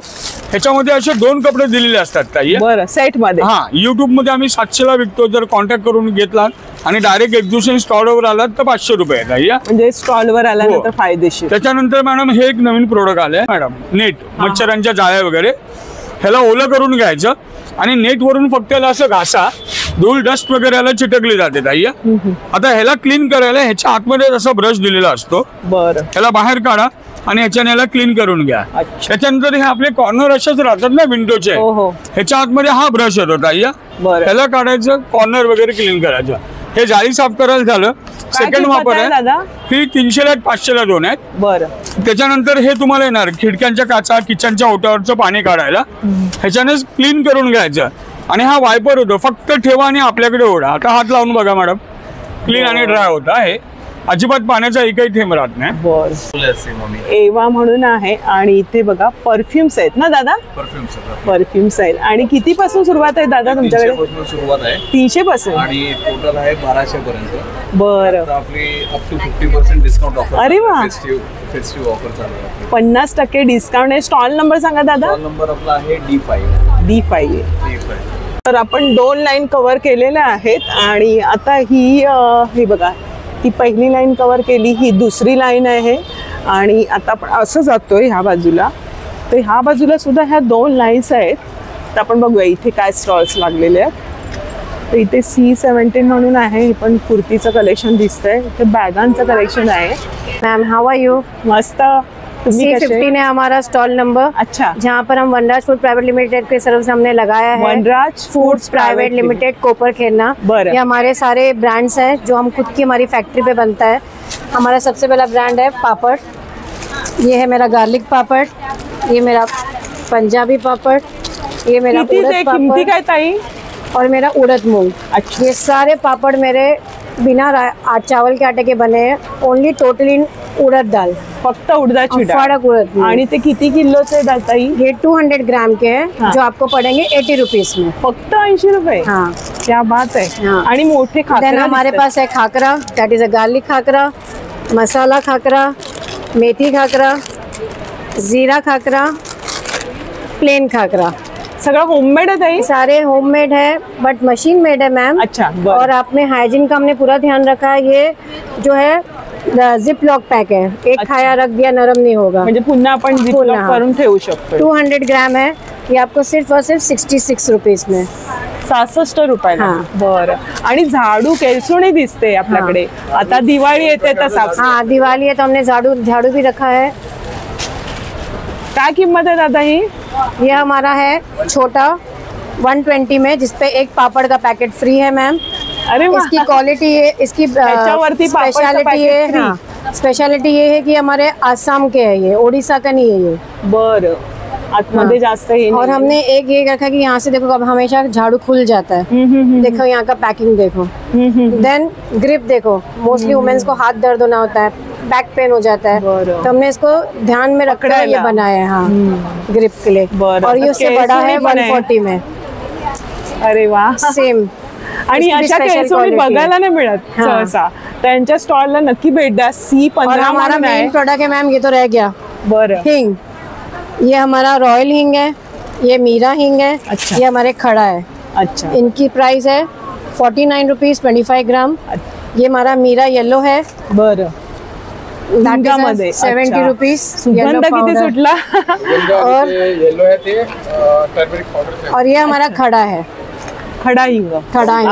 [SPEAKER 14] ह्याच्यामध्ये असे 2 कपडे दिलेले असतात ताई।
[SPEAKER 1] बरं, सेट मध्ये।
[SPEAKER 14] हा, युट्यूब मध्ये आम्ही 700ला विकतो, जर कॉन्टॅक्ट करून घेतलात आणि डायरेक्ट एक्झिबिशन स्टॉलवर आलात तर 500 रुपये आहे ताई।
[SPEAKER 1] म्हणजे स्टॉलवर आल्यानंतर फायदेशीर।
[SPEAKER 14] त्याच्यानंतर मॅडम हे एक नवीन प्रोडक्ट आलंय मॅडम, नेट, मच्छरांच्या जाळ्या वगैरे, ह्याला ओलं करून घ्यायचं आणि नेट वरून फक्त याला असं घासा, धूळ डस्ट वगैरे याला चिटकली जाते ताई। आता ह्याला क्लीन करायला ह्याच्या आतमध्ये असा ब्रश दिलेला असतो।
[SPEAKER 1] बरं,
[SPEAKER 14] ह्याला बाहेर काढा आणि ह्याच्याने याला क्लीन करून घ्या। त्याच्यानंतर हे आपले कॉर्नर असेच राहतात ना विंडोचे, ह्याच्या आतमध्ये हा ब्रश येतो ताई। ह्याला काढायचं, कॉर्नर वगैरे क्लीन करायचं
[SPEAKER 3] हे जाळी साफ करायला झालं. सेकंड वापर आहे
[SPEAKER 1] दादा
[SPEAKER 3] ही 300 ला 500 ला 2 आहेत.
[SPEAKER 1] बरं.
[SPEAKER 3] त्याच्यानंतर हे तुम्हाला येणार खिडक्यांच्या काचा किचनच्या ओट्यावरचं पाणी काढायला. ह्याच्याने क्लीन करून घ्यायचं आणि हा वायपर होतो. फक्त ठेवा आणि आपल्याकडे ओढा. आता हात लावून बघा मॅडम, क्लीन आणि ड्राय होता. हे अजिबात पाण्याचा एकही थेंब राहत नाही.
[SPEAKER 1] बरं. एवा म्हणून आहे आणि इथे बघा परफ्युम्स आहेत ना दादा? परफ्युम्स आहेत. आणि किती पासून सुरुवात आहे दादा तुमच्याकडे?
[SPEAKER 4] सुरुवात आहे
[SPEAKER 1] 300 पासून
[SPEAKER 4] आणि टोटल आहे 1200 पर्यंत.
[SPEAKER 1] बरं.
[SPEAKER 4] आपली अप टू 50% डिस्काउंट ऑफर.
[SPEAKER 1] अरे वा,
[SPEAKER 4] फेस्टिव्ह ऑफर चालू आहे.
[SPEAKER 1] 50% डिस्काउंट आहे. स्टॉल नंबर सांगा दादा.
[SPEAKER 4] स्टॉल नंबर आपला आहे D5.
[SPEAKER 1] तर आपण 2 लाईन कव्हर केलेल्या आहेत आणि आता ही हे बघा, ती पहिली लाईन कव्हर केली, ही दुसरी लाईन आहे आणि आता आपण असं जातोय ह्या बाजूला. तर ह्या बाजूला सुद्धा ह्या 2 लाईन्स आहेत. तर आपण बघूया इथे काय स्टॉल्स लागलेले आहेत. तर इथे C17 म्हणून आहे, हे पण कुर्तीचं कलेक्शन दिसतंय. इथे बॅगांचं कलेक्शन आहे.
[SPEAKER 23] Ma'am how are you?
[SPEAKER 1] मस्त.
[SPEAKER 23] C15 है हमारा स्टॉल नंबर.
[SPEAKER 1] अच्छा.
[SPEAKER 23] जहाँ पर हम वनराज फूड प्राइवेट लिमिटेड के सर्विस हमने लगाया है.
[SPEAKER 1] Vanraj
[SPEAKER 23] foods private limited Kopar Khairane. ये हमारे सारे ब्रांड्स हैं जो हम खुद की हमारी फैक्ट्री पे बनता है. हमारा सबसे पहला ब्रांड है पापड़. ये है मेरा गार्लिक पापड़, ये मेरा पंजाबी पापड़, ये मेरा उड़द पापड़ और मेरा उड़द मूंग. अच्छा. ये सारे पापड़ मेरे बिना चावल के आटे के बने हैं. ओनली टोटली उड़द दाल.
[SPEAKER 1] फक्त उड़दाची डाळ.
[SPEAKER 23] फड़क उड़द.
[SPEAKER 1] आणि ते किती किलोचे दादा?
[SPEAKER 23] ये 200 ग्राम के हैं. जो आपको पड़ेंगे 80 रुपीज में.
[SPEAKER 1] फक्त 80 रुपये.
[SPEAKER 23] हाँ,
[SPEAKER 1] क्या बात है. आणि मोठे खाकरा
[SPEAKER 23] हमारे पास है khakra, that is a garlic khakra, masala khakra, methi khakra, jeera khakra, plain khakra.
[SPEAKER 1] सगळं होममेड है?
[SPEAKER 23] सारे होममेड है बट मशीन मेड है मैम.
[SPEAKER 1] अच्छा.
[SPEAKER 23] और आपने हाइजीन का हमने पूरा ध्यान रखा है. ये जो है जिप लॉक पैक है. एक खाया रख दिया नरम नहीं होगा.
[SPEAKER 1] म्हणजे पुन्हा आपण जिप लॉक करून ठेवू शकतो.
[SPEAKER 23] 200 ग्राम है. ये आपको सिर्फ और सिर्फ 66 रुपीज में.
[SPEAKER 1] 66 रुपयाला. बरं. आणि झाडू केलसुणी दिसते आपल्याकडे. आता दिवाळी येते तर साफ.
[SPEAKER 23] हाँ, दिवाली है तो हमने झाड़ू भी रखा है.
[SPEAKER 1] क्या कीमत है दादा?
[SPEAKER 23] ये हमारा है छोटा 120 में, जिसपे एक पापड़ का पैकेट फ्री है मैम.
[SPEAKER 1] अरे वाह.
[SPEAKER 23] इसकी क्वालिटी है, इसकी स्पेशलिटी है. हाँ, स्पेशलिटी ये है कि हमारे आसाम के है, ये उड़ीसा का नहीं है ये.
[SPEAKER 1] बरं. आतमध्ये जास्त है.
[SPEAKER 23] और हमने एक ये रखा कि यहाँ से देखो अब हमेशा झाड़ू खुल जाता है. देखो यहाँ का पैकिंग देखो. देन ग्रिप देखो. मोस्टली वुमेन्स को हाथ दर्द होना होता है, बैक पेन हो जाता है, तो हमने इसको ध्यान में रखकर ये बनाया है. हाँ, ग्रिप के लिए. और ये उससे बड़ा है 140 में.
[SPEAKER 1] अरे वाह.
[SPEAKER 23] सेम.
[SPEAKER 1] आणि अशा केसोनी बघायला नाही मिळत सहसा. त्यांच्या स्टॉलला नक्की भेट द्या. C15
[SPEAKER 23] हमारा मेन प्रोडक्ट है मैम. ये तो रह गया.
[SPEAKER 1] बरं.
[SPEAKER 23] हिंग. ये हमारा रॉयल हिंग है, ये मीरा हिंग है.
[SPEAKER 1] अच्छा.
[SPEAKER 23] ये हमारे खड़ा है.
[SPEAKER 1] अच्छा.
[SPEAKER 23] इनकी प्राइस है 49 रुपीज 25 ग्राम. ये हमारा मीरा येलो है.
[SPEAKER 1] बरं.
[SPEAKER 23] 70 रुपीज.
[SPEAKER 1] सुगंध किती सुटला.
[SPEAKER 23] और
[SPEAKER 4] येलो है ते टर्मरिक पाउडर.
[SPEAKER 23] और ये हमारा खड़ा है.
[SPEAKER 1] खड़ा हिंग.
[SPEAKER 23] खड़ा हिंग.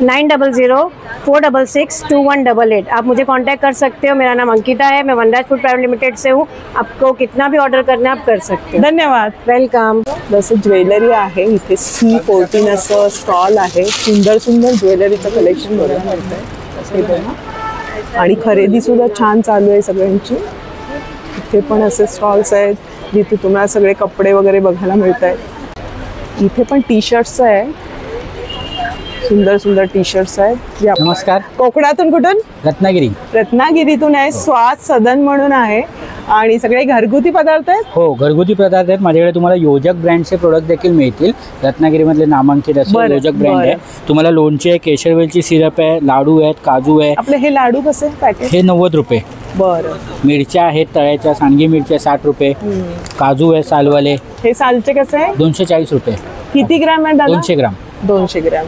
[SPEAKER 23] 9004662188. आप मुझे कांटेक्ट कर सकते हो. मेरा नाम अंकिता है. मैं वनराज फूड प्राइवेट लिमिटेड से हूँ. आपको कितना भी ऑर्डर करना है आप कर सकते हो.
[SPEAKER 1] धन्यवाद.
[SPEAKER 23] वेलकम.
[SPEAKER 1] जसं ज्वेलरी आहे इथे C14 असं स्टॉल आहे. सुंदर सुंदर ज्वेलरीचं कलेक्शन बघायला मिळतंय. आणि खरेदी सुद्धा छान चालू आहे सगळ्यांची. इथे पण असे स्टॉल्स आहेत जिथे तुम्हाला सगळे कपडे वगैरे बघायला मिळत आहेत. इथे पण टी शर्ट्स आहे. सुंदर सुंदर टी शर्ट्स आहेत.
[SPEAKER 24] नमस्कार.
[SPEAKER 1] कोकणातून कुठून?
[SPEAKER 24] रत्नागिरी.
[SPEAKER 1] रत्नागिरीतून आहे. स्वाद सदन म्हणून आहे आणि सगळे घरगुती पदार्थ आहेत.
[SPEAKER 24] हो, घरगुती पदार्थ आहेत. माझ्याकडे तुम्हाला योजक ब्रँडचे प्रोडक्ट देखील मिळतील. रत्नागिरीमधले नामांकित असे योजक ब्रँड आहे. तुम्हाला लोणचे आहे, केशरवेलची सिरप आहे, लाडू आहेत, काजू आहे.
[SPEAKER 1] आपले हे लाडू कसे पॅकेट?
[SPEAKER 24] हे 90 रुपये.
[SPEAKER 1] बरं.
[SPEAKER 24] मिरच्या आहेत तळ्याच्या, सांडगी मिरच्या 60 रुपये. काजू आहे सालवाले.
[SPEAKER 1] हे सालचे कसे आहे?
[SPEAKER 24] 240 रुपये.
[SPEAKER 1] किती ग्रॅम आहे दादा?
[SPEAKER 24] 200 ग्राम.
[SPEAKER 1] 200 ग्रॅम.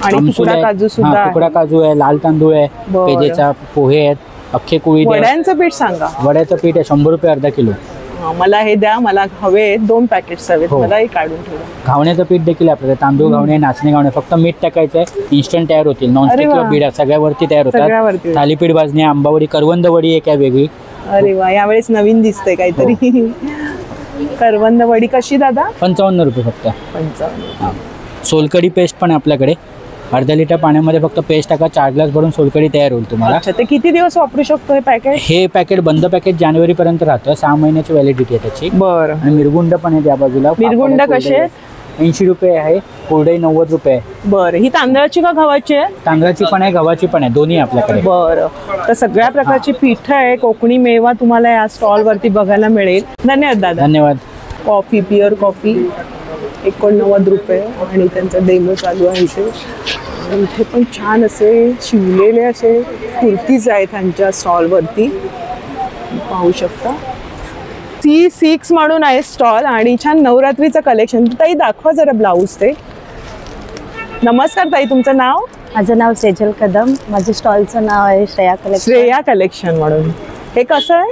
[SPEAKER 1] आणि तुकडा काजू सुद्धा.
[SPEAKER 24] तुकडा काजू आहे, लाल तांदूळ आहे, पेजेचा पोहे आहेत, अख्खे कुळी.
[SPEAKER 1] वड्यांचं पीठ सांगा.
[SPEAKER 24] वड्याचं पीठ आहे 100 रुपये अर्धा किलो.
[SPEAKER 1] मला हे द्या. मला हवे 2 पॅकेट्स हवेत. मला हे काढून ठेवा.
[SPEAKER 24] घावण्याचं पीठ देखील आपल्याला. तांदूळ घावणे, नाचणी घावणे. फक्त मीठ टाकायचं आहे. इन्स्टंट तयार होतील. नॉनस्टिक किंवा बिडा सगळ्यावरती तयार होतात. थालीपीठ भाजणी, आंबावडी, करवंद वडी एक आहे वेगळी.
[SPEAKER 1] अरे वा, यावेळेस नवीन दिसतंय काहीतरी. करवंद वडी कशी दादा?
[SPEAKER 24] 55 रुपये फक्त.
[SPEAKER 1] 55.
[SPEAKER 24] सोलकढी पेस्ट पण आपल्याकडे. अर्धा लिटर पाण्यामध्ये फक्त पेस्ट टाका, 4 ग्लास भरून सोलकढी तयार होईल तुम्हाला.
[SPEAKER 1] अच्छा, ते किती दिवस वापरू शकतो हे पॅकेट?
[SPEAKER 24] हे पॅकेट बंद पॅकेट जानेवारी पर्यंत राहतं, 6 महिन्याची व्हॅलिडिटी आहे त्याची.
[SPEAKER 1] बरं.
[SPEAKER 24] आणि मिरगुंड पण आहे त्या बाजूला.
[SPEAKER 1] मिरगुंड कसे आहेत?
[SPEAKER 24] 80 रुपये आहे, कोरडई 90 रुपये.
[SPEAKER 1] बरं, ही तांदळाची का गव्हाची आहे?
[SPEAKER 24] तांदळाची पण आहे, गव्हाची पण आहे, दोन्ही आपल्याकडे.
[SPEAKER 1] बरं, तर सगळ्या प्रकारची पीठ आहे, कोकणी मेवा तुम्हाला या स्टॉल वरती बघायला मिळेल. धन्यवाद दादा.
[SPEAKER 24] धन्यवाद.
[SPEAKER 1] कॉफी, प्युअर कॉफी 89 रुपये आणि त्यांचा डेमो चालू आहे इथे. इथे पण छान असे शिवलेले असे कुर्तीज आहेत त्यांच्या स्टॉलवरती, पाहू शकता. C6 म्हणून आहे स्टॉल आणि छान नवरात्रीचं कलेक्शन. ताई दाखवा जरा ब्लाऊज ते. नमस्कार ताई, तुमचं नाव?
[SPEAKER 22] माझं नाव सेजल कदम, माझ्या स्टॉलचं नाव आहे श्रेया कलेक्शन.
[SPEAKER 1] श्रेया कलेक्शन म्हणून. हे कसं आहे?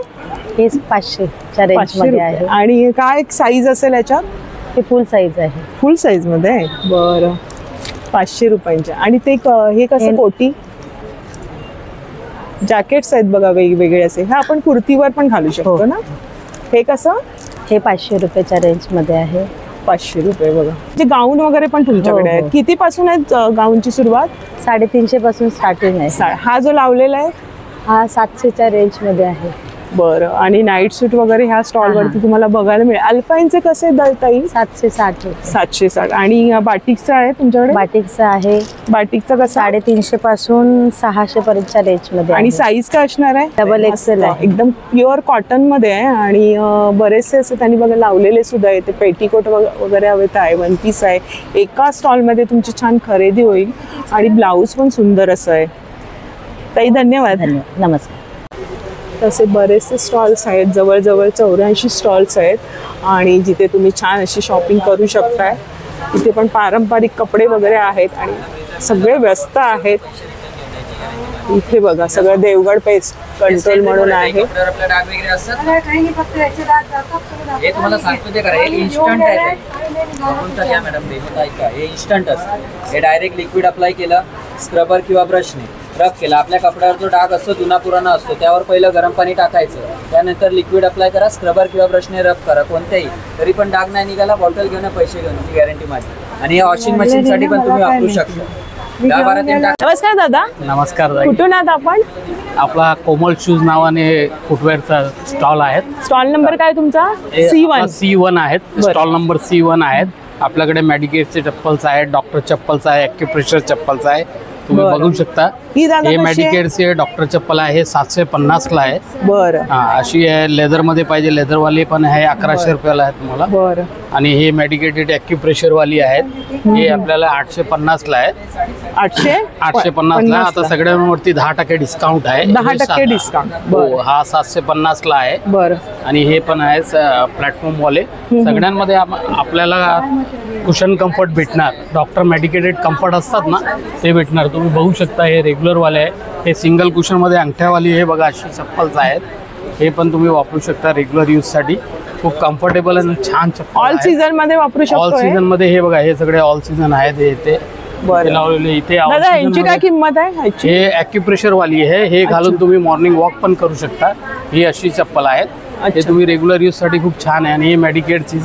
[SPEAKER 22] हे 500च्या रेंजमध्ये आहे.
[SPEAKER 1] आणि काय साईज असेल याच्यात?
[SPEAKER 22] हे फुल साईज आहे.
[SPEAKER 1] फुल साईज मध्ये आहे. बरं, 500 रुपयांच्या. आणि ते हे कसं कोटी जॅकेट्स आहेत बघा वेगवेगळे असे. हे आपण कुर्तीवर पण घालू शकतो ना. हे कसं?
[SPEAKER 22] हे 500 रुपयाच्या रेंजमध्ये आहे.
[SPEAKER 1] 500 रुपये बघा. जे गाऊन वगैरे पण तुमच्याकडे आहेत. किती पासून आहेत गाऊनची सुरुवात?
[SPEAKER 22] 350 पासून स्टार्टिंग आहे.
[SPEAKER 1] हा जो लावलेला आहे
[SPEAKER 22] हा 700च्या रेंजमध्ये आहे.
[SPEAKER 1] बरं, आणि नाईट सूट वगैरे ह्या स्टॉलवरती तुम्हाला बघायला मिळेल. अल्पाईनचे कसे ताई?
[SPEAKER 22] 760.
[SPEAKER 1] 760. आणि बाटिकचं आहे तुमच्याकडे?
[SPEAKER 22] बाटिकचं आहे.
[SPEAKER 1] बाटिकचं कसं?
[SPEAKER 22] 350 पासून 600 पर्यंतच्या रेंजमध्ये.
[SPEAKER 1] आणि साईज काय असणार आहे?
[SPEAKER 22] डबल एक्सेल आहे.
[SPEAKER 1] एकदम प्युअर कॉटन मध्ये आहे. आणि बरेचसे असे त्यांनी बघा लावलेले सुद्धा आहे. ते पेटीकोट वगैरे हवे तर आहे, वन पीस आहे. एका स्टॉलमध्ये तुमची छान खरेदी होईल. आणि ब्लाऊज पण सुंदर असं आहे. ताई धन्यवाद.
[SPEAKER 22] नमस्कार.
[SPEAKER 1] तसे बरेचसे स्टॉल्स आहेत, जवळजवळ 84 स्टॉल्स आहेत आणि जिथे तुम्ही छान अशी शॉपिंग करू शकताय. इथे पण पारंपरिक कपडे वगैरे आहेत आणि सगळे व्यस्त आहेत. इथे बघा सगळं देवगड पेस्ट कंट्रोल म्हणून आहे.
[SPEAKER 5] हे तुम्हाला सांगतो ते करा, हे इन्स्टंट आहे. कोणतं घ्या मॅडम, हे इन्स्टंट असतं. हे डायरेक्ट लिक्विड अप्लाय केलं, स्क्रबर किंवा ब्रशने रब केला. आपल्या कपड्यावर जो डाग असतो जुना पुराणा असतो त्यावर पहिलं गरम पाणी टाकायचं, त्यानंतर लिक्विड अप्लाय करा, स्क्रबर किंवा ब्रशने रब करा कोणत्याही, तरी पण डाग नाही निघाला. बॉटल घेऊन पैसे घेऊन, ही गॅरंटी माझी. आणि हे वॉशिंग मशीनसाठी पण तुम्ही वापरू शकता.
[SPEAKER 1] नमस्कार दादा.
[SPEAKER 24] नमस्कार.
[SPEAKER 1] कुठून आहात आपण?
[SPEAKER 24] आपला कोमल शूज नावाने फुटवेअरचा स्टॉल आहे.
[SPEAKER 1] स्टॉल नंबर काय तुमचा?
[SPEAKER 24] C1 आहेत. स्टॉल नंबर C1 आहेत. आपल्याकडे मेडिकेटचे चप्पल्स आहेत, डॉक्टर चप्पल्स आहे, ॲक्युप्रेशर चप्पल्स आहे, तुम्ही बघू शकता. हे मेडिकेटचे डॉक्टर चप्पल आहे, 750ला आहे.
[SPEAKER 1] बरं.
[SPEAKER 24] हा, अशी आहे. लेदर मध्ये पाहिजे लेदरवाली पण आहे, 1100 रुपयाला आहे तुम्हाला.
[SPEAKER 1] बरं.
[SPEAKER 24] आणि हे मेडिकेटेड ॲक्युप्रेशर वाली आहेत, हे आपल्याला 850ला आहे. 850ला. आता सगळ्यांवरती 10% डिस्काउंट आहे.
[SPEAKER 1] 10% डिस्काउंट.
[SPEAKER 24] हो, हा 750ला आहे.
[SPEAKER 1] बरं.
[SPEAKER 24] आणि हे पण आहे प्लॅटफॉर्म वाले. सगळ्यांमध्ये आपल्याला कुशन कम्फर्ट भेटणार. डॉक्टर मेडिकेटेड कम्फर्ट असतात ना ते भेटणार. तुम्ही बघू शकता हे रेग्युलर वाले आहे. हे सिंगल कुशन मध्ये अंगठ्यावाली हे बघा अशी चप्पल्स आहेत. हे पण तुम्ही वापरू शकता रेग्युलर यूज साठी. खूप कम्फर्टेबल आणि छान चप्पल.
[SPEAKER 1] ऑल सीझन मध्ये वापरू शकतो.
[SPEAKER 24] ऑल सीझन मध्ये हे बघा, हे सगळे ऑल सीझन आहेत. हे ते लावलेले इथे.
[SPEAKER 1] दादा यांची काय किंमत आहे?
[SPEAKER 24] हे ॲक्युप्रेशर वाली आहे. हे घालून तुम्ही मॉर्निंग वॉक पण करू शकता. ही अशी चप्पल आहेत. हे तुम्ही रेग्युलर यूज साठी खूप छान आहे. आणि हे मेडिकेटची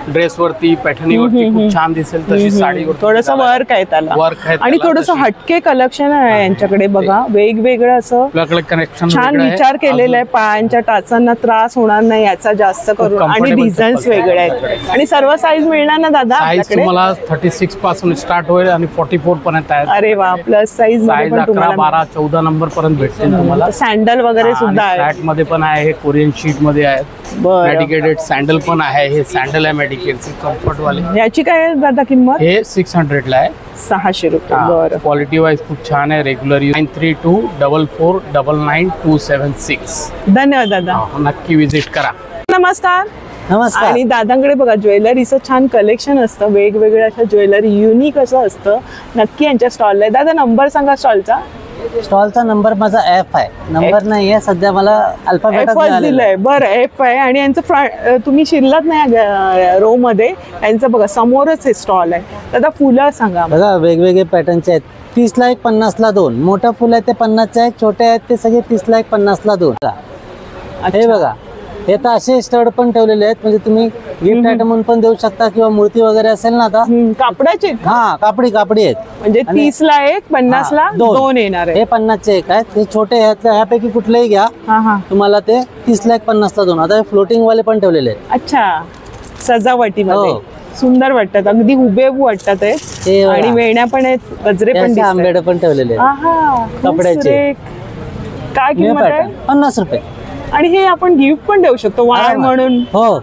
[SPEAKER 24] ड्रेसवरती पॅटर्नीवरती खूप छान दिसेल तशी साडीवर
[SPEAKER 1] थोडंसं वर्क आहे त्याला.
[SPEAKER 24] वर्क आहे
[SPEAKER 1] आणि थोडंसं हटके कलेक्शन आहे यांच्याकडे बघा. वेगवेगळं असं
[SPEAKER 24] कनेक्शन
[SPEAKER 1] छान विचार केलेला आहे. पायांच्या टाचांना त्रास होणार नाही याचा जास्त करून. आणि डिझाईन्स वेगळे आहेत. आणि सर्व साईज मिळणार ना दादा?
[SPEAKER 24] साईज तुम्हाला 36 पासून स्टार्ट होईल आणि 44 पर्यंत आहे.
[SPEAKER 1] अरे वा. प्लस साईज
[SPEAKER 24] 11, 12, 14 नंबर पर्यंत भेटतील तुम्हाला.
[SPEAKER 1] सँडल वगैरे सुद्धा आहे.
[SPEAKER 24] फ्लॅट मध्ये पण आहे. हे कोरियन शीट मध्ये आहेत. मेडिकेटेड सँडल पण आहे. हे सँडल आहे कम्फर्ट वाले.
[SPEAKER 1] याची काय दादा किंमत?
[SPEAKER 24] हे 600ला आहे.
[SPEAKER 1] 600 रुपये. बरं.
[SPEAKER 24] क्वालिटी वाईज खूप छान आहे. रेग्युलर 9324499276.
[SPEAKER 1] धन्यवाद दादा.
[SPEAKER 24] नक्की विजिट करा.
[SPEAKER 1] नमस्कार.
[SPEAKER 22] नमस्कार.
[SPEAKER 1] आणि दादांकडे बघा ज्वेलरीचं छान कलेक्शन असतं. वेगवेगळ्या अशा ज्वेलरी युनिक असं असतं. नक्की यांच्या स्टॉलला. दादा नंबर सांगा स्टॉलचा.
[SPEAKER 22] स्टॉलचा नंबर माझा F आहे. नंबर नाही आहे सध्या, मला अल्फाबेटच
[SPEAKER 1] दिलाय. बरं, F आहे. आणि यांचं तुम्ही शिरलात नाही रो मध्ये, यांचं बघा समोरच हे स्टॉल आहे. दादा फुलं सांगा.
[SPEAKER 22] बघा वेगवेगळे पॅटर्नचे आहेत. 30ला 1, 50ला 2. मोठं फुल आहे ते 50चे आहेत, छोटे आहेत ते सगळे 30ला 1, 50ला 2. हे बघा
[SPEAKER 21] हे तर असे स्टड पण ठेवलेले आहेत, म्हणजे तुम्ही गिफ्ट आयटम म्हणून पण देऊ शकता किंवा मूर्ती वगैरे असेल ना आता
[SPEAKER 1] कापडाचे
[SPEAKER 21] हा कापडी आहेत
[SPEAKER 1] म्हणजे 30 ला एक 50 ला दोन येणार आहे.
[SPEAKER 21] हे 50 चे एक आहेत, ते छोटे आहेत, ह्यापैकी कुठलेही घ्या तुम्हाला ते 30 ला एक 50 ला दोन. आता हे फ्लोटिंग वाले पण ठेवलेले आहेत.
[SPEAKER 1] अच्छा सजावटीमध्ये सुंदर वाटतात, अगदी हुबेहूब वाटतात आहे आणि वेण्या पण आहेत, गजरे पण
[SPEAKER 21] आंबेड पण ठेवलेले आहेत कपड्याचे.
[SPEAKER 1] काय किंमत आहे?
[SPEAKER 21] 50 रुपये.
[SPEAKER 1] आणि हे आपण गिफ्ट पण देऊ शकतो वाण म्हणून.
[SPEAKER 21] हो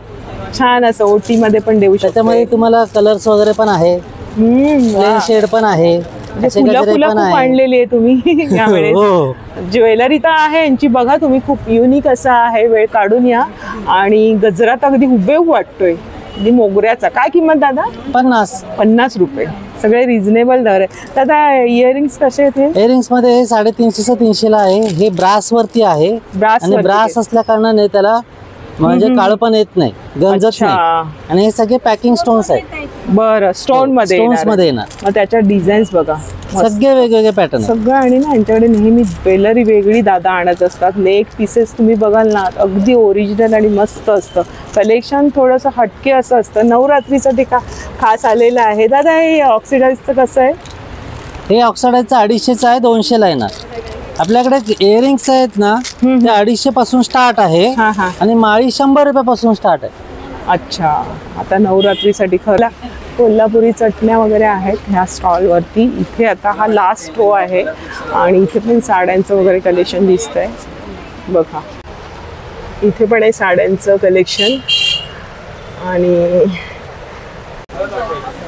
[SPEAKER 1] छान असं ओटी मध्ये पण देऊ शकतो.
[SPEAKER 21] त्याच्यामध्ये तुम्हाला कलर्स वगैरे पण आहे, प्लेन शेड पण आहे,
[SPEAKER 1] फुलं खूप आणलेली आहे तुम्ही यावेळेस. ज्वेलरी तर आहे यांची बघा तुम्ही, खूप युनिक असं आहे, वेळ काढून या. आणि गजरात अगदी हुबेहूब वाटतोय मोगऱ्याचा. काय किंमत दादा? 50 रुपये. सगळे रिझनेबल दर आहे. दादा इयरिंग्स कसे आहेत?
[SPEAKER 21] इयरिंग्स मध्ये 350 300 ला आहे. हे ब्रास वरती आहे आणि ब्रास असल्या कारणाने त्याला म्हणजे काळ पण येत नाही, गंजत नाही. आणि हे सगळे पॅकिंग स्टोन्स आहेत.
[SPEAKER 1] बरं स्टोन मध्ये
[SPEAKER 21] येणार.
[SPEAKER 1] मग त्याच्या डिझाईन्स बघा
[SPEAKER 21] सगळे वेगवेगळे पॅटर्न
[SPEAKER 1] सगळं. आणि ना यांच्याकडे नेहमी ज्वेलरी वेगळी दादा आणत असतात. नेक पीसेस तुम्ही बघाल ना अगदी ओरिजिनल आणि मस्त असतं. कलेक्शन थोडंसं हटके असं असतं. नवरात्रीसाठी खास आलेलं आहे. दादा हे ऑक्सिडाइजचं कसं आहे?
[SPEAKER 21] हे ऑक्सिडाइजचं 250 आहे, 200 ला येणार. आपल्याकडे इयरिंग्स आहेत ना ते 250 पासून स्टार्ट आहे आणि माळी 100 रुपयापासून स्टार्ट आहे.
[SPEAKER 1] अच्छा, आता नवरात्रीसाठी खरं कोल्हापुरी चटण्या वगैरे आहेत ह्या स्टॉल वरती. इथे आता हा लास्ट रो आहे आणि इथे पण साड्यांचं वगैरे कलेक्शन दिसतंय बघा. इथे पण आहे साड्यांचं कलेक्शन. आणि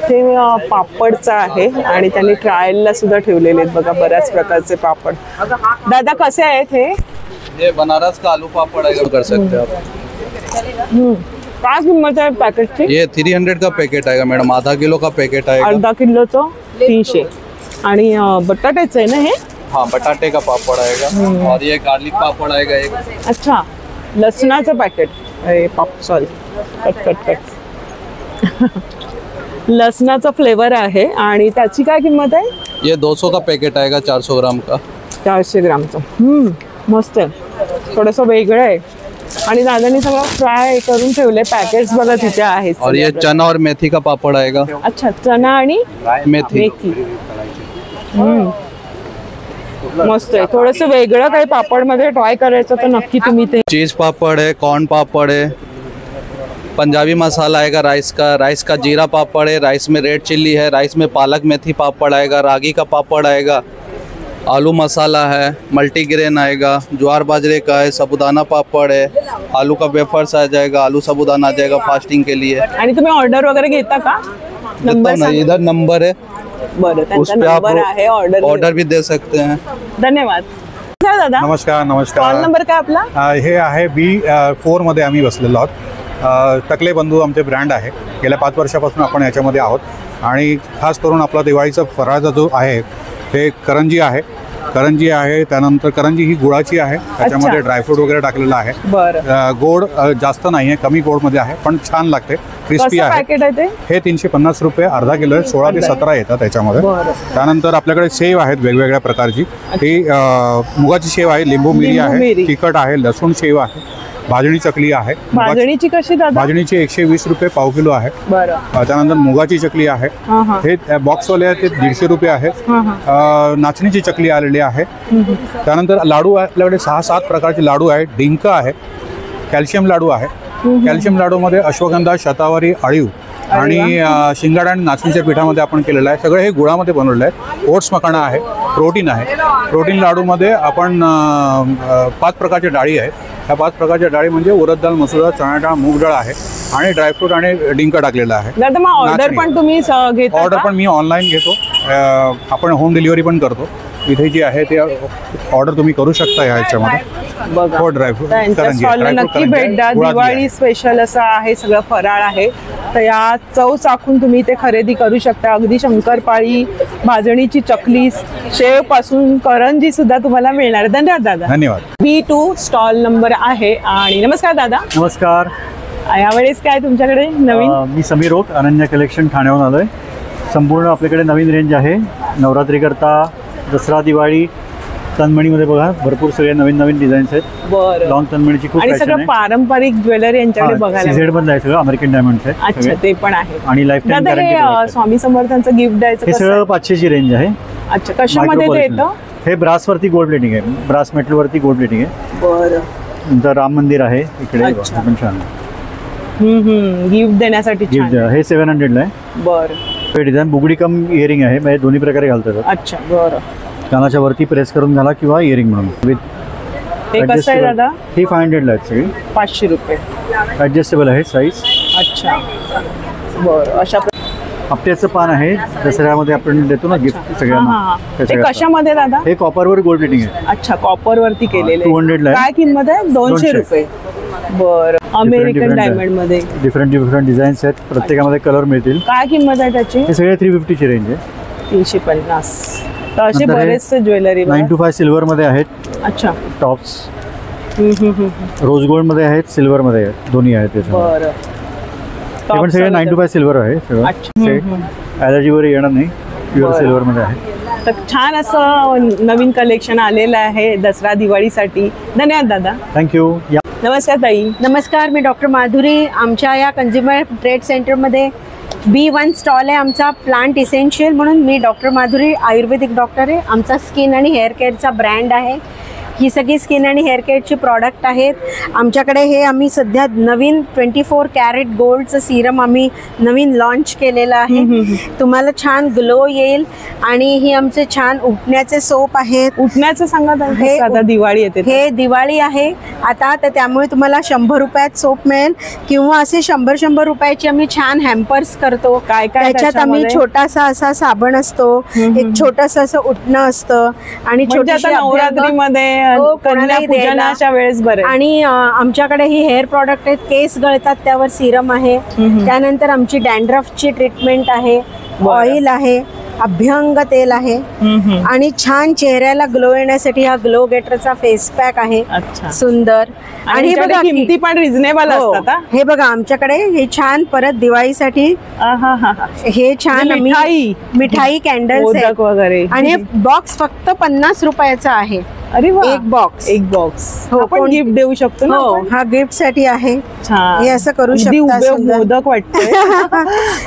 [SPEAKER 1] ते पापडचं आहे आणि त्यांनी ट्रायलला सुद्धा ठेवलेले आहेत बघा बऱ्याच प्रकारचे पापड. दादा कसे आहेत हे?
[SPEAKER 4] ये बनारस का आलू पापड़ है, कर सकते हैं आप।
[SPEAKER 1] क्या कीमत है पैकेट की?
[SPEAKER 4] ये 300 का पैकेट आएगा मैडम, आधा किलो का पैकेट आएगा.
[SPEAKER 1] अर्धा किलोचं 300. आणि बटाट्याचं आहे ना हे?
[SPEAKER 4] हाँ बटाटे का पापड़ आएगा. और ये गार्लिक पापड़ आएगा एक.
[SPEAKER 1] अच्छा, लसणाचं पॅकेट. सॉरी कट लसणाचा फ्लेवर आहे आणि त्याची काय किंमत आहे?
[SPEAKER 4] ये 200 का पैकेट आएगा 400 ग्राम का.
[SPEAKER 1] 400 ग्रामचं. मस्त आहे, थोडंसं वेगळं आहे. आणि दादानी सगळं फ्राय करून ठेवले. पॅकेट्स बघा तिथे आहेत.
[SPEAKER 4] और ये चना और मेथी का पापड़ आएगा.
[SPEAKER 1] अच्छा, चना आणि
[SPEAKER 4] मेथी.
[SPEAKER 1] मस्त आहे, थोडंसं वेगळं काही पापड मध्ये ट्राय करायचं तर नक्की तुम्ही ते.
[SPEAKER 4] चीज पापड़ है, कॉर्न पापड़ है, पंजाबी मसाला आएगा राइस का जीरा पापड़ है, राइस में रेड चिल्ली है, राइस में पालक मेथी पापड़ आएगा, रागी का पापड़ आएगा, आलू मसाला है, मल्टीग्रेन आएगा, ज्वार बाजरे का है, साबुदाना पापड़ है, आलू का वेफर्स आ जाएगा, आलू साबुदाना आ जाएगा फास्टिंग के लिए.
[SPEAKER 1] आणि तुम्ही ऑर्डर वगैरे घेता का?
[SPEAKER 4] इधर नंबर है,
[SPEAKER 1] उस पे आप
[SPEAKER 4] ऑर्डर भी दे सकते हैं.
[SPEAKER 1] धन्यवाद दादा.
[SPEAKER 6] नमस्कार.
[SPEAKER 1] स्टॉल नंबर काय आपला?
[SPEAKER 6] हे आहे B4 मध्ये आम्ही बसलेलो आहोत. टकले बंधू आमचे ब्रँड आहे. गेल्या 5 वर्षापासून आपण याच्यामध्ये आहोत. आणि खास करून आपला दिवाळीचा फराळाचा जो आहे ते करंजी आहे. त्यानंतर करंजी ही गुळाची आहे, त्याच्यामध्ये ड्रायफ्रूट वगैरे टाकलेलं आहे. गोड जास्त नाही आहे, कमी गोडमध्ये आहे, पण छान लागते, क्रिस्पी आहे. हे 350 रुपये अर्धा किलो आहे. 16 ते 17 येतात त्याच्यामध्ये. त्यानंतर आपल्याकडे शेव आहेत वेगवेगळ्या प्रकारची. ही मुगाची शेव आहे, लिंबू मिरी आहे, तिखट आहे, लसूण शेव आहे, भाजणी चकली आहे.
[SPEAKER 1] भाजणीची कशी दादा?
[SPEAKER 6] भाजणीची 120 रुपये पाव किलो आहे. त्यानंतर मुगाची चकली आहे, हे बॉक्सवाले आहे ते 150 रुपये आहे. नाचणीची चकली आलेली आहे. त्यानंतर लाडू आपल्याकडे 6-7 प्रकारचे लाडू आहेत. डिंक आहे, कॅल्शियम लाडू आहे. कॅल्शियम लाडूमध्ये अश्वगंधा, शतावरी, अळीव आणि शिंगाडा आणि नाचणीच्या पिठामध्ये आपण केलेलं आहे. सगळे हे गुळामध्ये बनवलेलं आहे. ओट्स मखाणा आहे, प्रोटीन आहे. प्रोटीन लाडूमध्ये आपण 5 प्रकारच्या डाळी आहेत. ह्या 5 प्रकारच्या डाळी म्हणजे उडद डाळ, मसूर डाळ, चणा डाळ, मूग डाळ आहे आणि ड्रायफ्रूट आणि डिंक टाकलेला आहे.
[SPEAKER 1] ऑर्डर पण तुम्ही घेता?
[SPEAKER 6] ऑर्डर पण मी ऑनलाईन घेतो. आपण होम डिलिव्हरी पण करतो. इथे जी आहे ते ऑर्डर तुम्ही करू शकता ह्याच्यामध्ये. हो, ड्रायफ्रूट
[SPEAKER 1] नक्की भेट द्या. दिवाळी स्पेशल असं आहे, सगळं फराळ आहे. तर या चव चाखून तुम्ही ते खरेदी करू शकता. अगदी शंकरपाळी, भाजणीची चकली, शेव पासून करंजी सुद्धा तुम्हाला मिळणार. धन्यवाद दादा.
[SPEAKER 6] धन्यवाद.
[SPEAKER 1] B2 स्टॉल नंबर आहे. आणि नमस्कार दादा.
[SPEAKER 7] नमस्कार.
[SPEAKER 1] यावेळेस काय तुमच्याकडे नवीन?
[SPEAKER 7] मी समीर ओक, अनन्या कलेक्शन ठाण्याहून आलोय. संपूर्ण आपल्याकडे नवीन रेंज आहे. नवरात्रीकरता, दसरा, दिवाळी तन्मणीमध्ये बघा भरपूर सगळे नवीन नवीन डिझाईन्स आहेत.
[SPEAKER 1] बरं.
[SPEAKER 7] लॉंग तन्मणीची खूप
[SPEAKER 1] आणि
[SPEAKER 7] फॅशन
[SPEAKER 1] सगळं
[SPEAKER 7] आहे.
[SPEAKER 1] पारंपरिक ज्वेलरी यांच्याकडे बघायला
[SPEAKER 7] सीझेड मधलं आहे सगळं, अमेरिकन डायमंड्स आहे.
[SPEAKER 1] अच्छा, ते पण आहे.
[SPEAKER 7] आणि लाईफ टाइम
[SPEAKER 1] दादा, हे स्वामी समर्थांचं गिफ्ट द्यायचं
[SPEAKER 7] हे
[SPEAKER 1] कसं
[SPEAKER 7] सगळं
[SPEAKER 1] आहे?
[SPEAKER 7] 500 ची रेंज आहे.
[SPEAKER 1] अच्छा, कशामध्ये ते येतं?
[SPEAKER 7] हे ब्रास वरती गोल्ड प्लेटिंग आहे, ब्रास मेटल वरती गोल्ड प्लेटिंग आहे.
[SPEAKER 1] बरं.
[SPEAKER 7] नंतर राम मंदिर आहे इकडे,
[SPEAKER 1] अच्छा.
[SPEAKER 7] पण छान
[SPEAKER 1] गिफ्ट देण्यासाठी छान
[SPEAKER 7] गिफ्ट. हे 700 ला आहे.
[SPEAKER 1] बरं.
[SPEAKER 7] हे डिझाईन बुगडी कम इयरिंग आहे, म्हणजे दोन्ही प्रकारे घालता येतात.
[SPEAKER 1] अच्छा, बरं.
[SPEAKER 7] कानाच्या वरती प्रेस करून घाला किंवा इयरिंग म्हणून.
[SPEAKER 1] हे कसं आहे दादा?
[SPEAKER 7] ही 500 ला आहेत सगळी.
[SPEAKER 1] 500 रुपये.
[SPEAKER 7] ऍडजस्टेबल आहे साईज.
[SPEAKER 1] अच्छा, बरं. अशा
[SPEAKER 7] हप्त्याचं पान आहे, दसऱ्यामध्ये आपण देतो ना गिफ्ट सगळ्यांना.
[SPEAKER 1] ते कशामध्ये दादा?
[SPEAKER 7] हे कॉपरवर गोल्ड प्लेटिंग आहे.
[SPEAKER 1] अच्छा, कॉपर वरती केलेले.
[SPEAKER 7] 200 ला आहे.
[SPEAKER 1] काय किंमत आहे? 200 रुपये. बरं. अमेरिकन डायमंड मध्ये
[SPEAKER 7] डिफरंट डिझाईन्स आहेत, प्रत्येकामध्ये कलर मिळतील.
[SPEAKER 1] काय किंमत आहे त्याची?
[SPEAKER 7] हे सगळे 350 ची रेंज आहे.
[SPEAKER 1] 350. तर असे बरेचसे ज्वेलरी
[SPEAKER 7] 9 to 5 सिल्वर मध्ये आहेत.
[SPEAKER 1] अच्छा.
[SPEAKER 7] टॉप्स रोज गोल्ड मध्ये आहेत, सिल्वर मध्ये आहेत, दोन्ही आहेत त्याच्यामध्ये.
[SPEAKER 1] बरं.
[SPEAKER 7] हे पण सगळे 9 to 5 सिल्वर आहे सगळं. ॲलर्जी वगैरे येणार नाही, प्युअर सिल्वर मध्ये आहे.
[SPEAKER 1] तर छान असं नवीन कलेक्शन आलेलं आहे दसरा दिवाळीसाठी. धन्यवाद दादा.
[SPEAKER 7] थँक्यू.
[SPEAKER 1] नमस्कार ताई.
[SPEAKER 23] नमस्कार, मी डॉक्टर माधुरी. आमच्या या कंझ्युमर ट्रेड सेंटरमध्ये B1 स्टॉल आहे आमचा, प्लांट इसेन्शियल म्हणून. मी डॉक्टर माधुरी, आयुर्वेदिक डॉक्टर आहे. आमचा स्किन आणि हेअर केअरचा ब्रँड आहे. ही सगळी स्किन आणि हेअर केअरची प्रॉडक्ट आहेत आमच्याकडे. हे आम्ही सध्या नवीन 24 कॅरेट गोल्डचं सिरम आम्ही नवीन लॉन्च केलेलं आहे. तुम्हाला छान ग्लो येईल. आणि ही आमचे छान उठण्याचे सोप आहेत.
[SPEAKER 1] उठण्याचं सांगा. हे आता दिवाळी येते,
[SPEAKER 23] हे दिवाळी आहे आता, तर त्यामुळे तुम्हाला 100 रुपयात सोप मिळेल, किंवा असे 100 रुपयाची आम्ही छान हॅम्पर्स करतो.
[SPEAKER 1] काय काय
[SPEAKER 23] त्याच्यात आम्ही छोटासा असा साबण असतो, एक छोटंसं असं उठणं असतं, आणि छोटीशी
[SPEAKER 1] नवरात्रीमध्ये
[SPEAKER 23] कन्यापूजनाच्या
[SPEAKER 1] वेळेस बरं.
[SPEAKER 23] आणि आमच्याकडे ही हेअर प्रॉडक्ट आहेत, केस गळतात त्यावर सिरम आहे. त्यानंतर आमची डॅन्ड्रफची ट्रीटमेंट आहे, ऑइल आहे, अभ्यंग तेल आहे, आणि छान चेहऱ्याला ग्लो येण्यासाठी हा ग्लो गेटरचा फेस पॅक आहे. सुंदर.
[SPEAKER 1] आणि हे बघा, किमती पण रिझनेबल असतात.
[SPEAKER 23] हे बघा आमच्याकडे हे छान परत दिवाळीसाठी हे छान मिठाई कॅन्डल्स
[SPEAKER 1] वगैरे.
[SPEAKER 23] आणि हे बॉक्स फक्त 50 रुपयाचा आहे.
[SPEAKER 1] अरे वा.
[SPEAKER 23] एक बॉक्स.
[SPEAKER 1] आपण गिफ्ट देऊ शकतो ना.
[SPEAKER 23] हा गिफ्ट साठी आहे. हे असं करू शकता.
[SPEAKER 1] मोदक वाटतंय.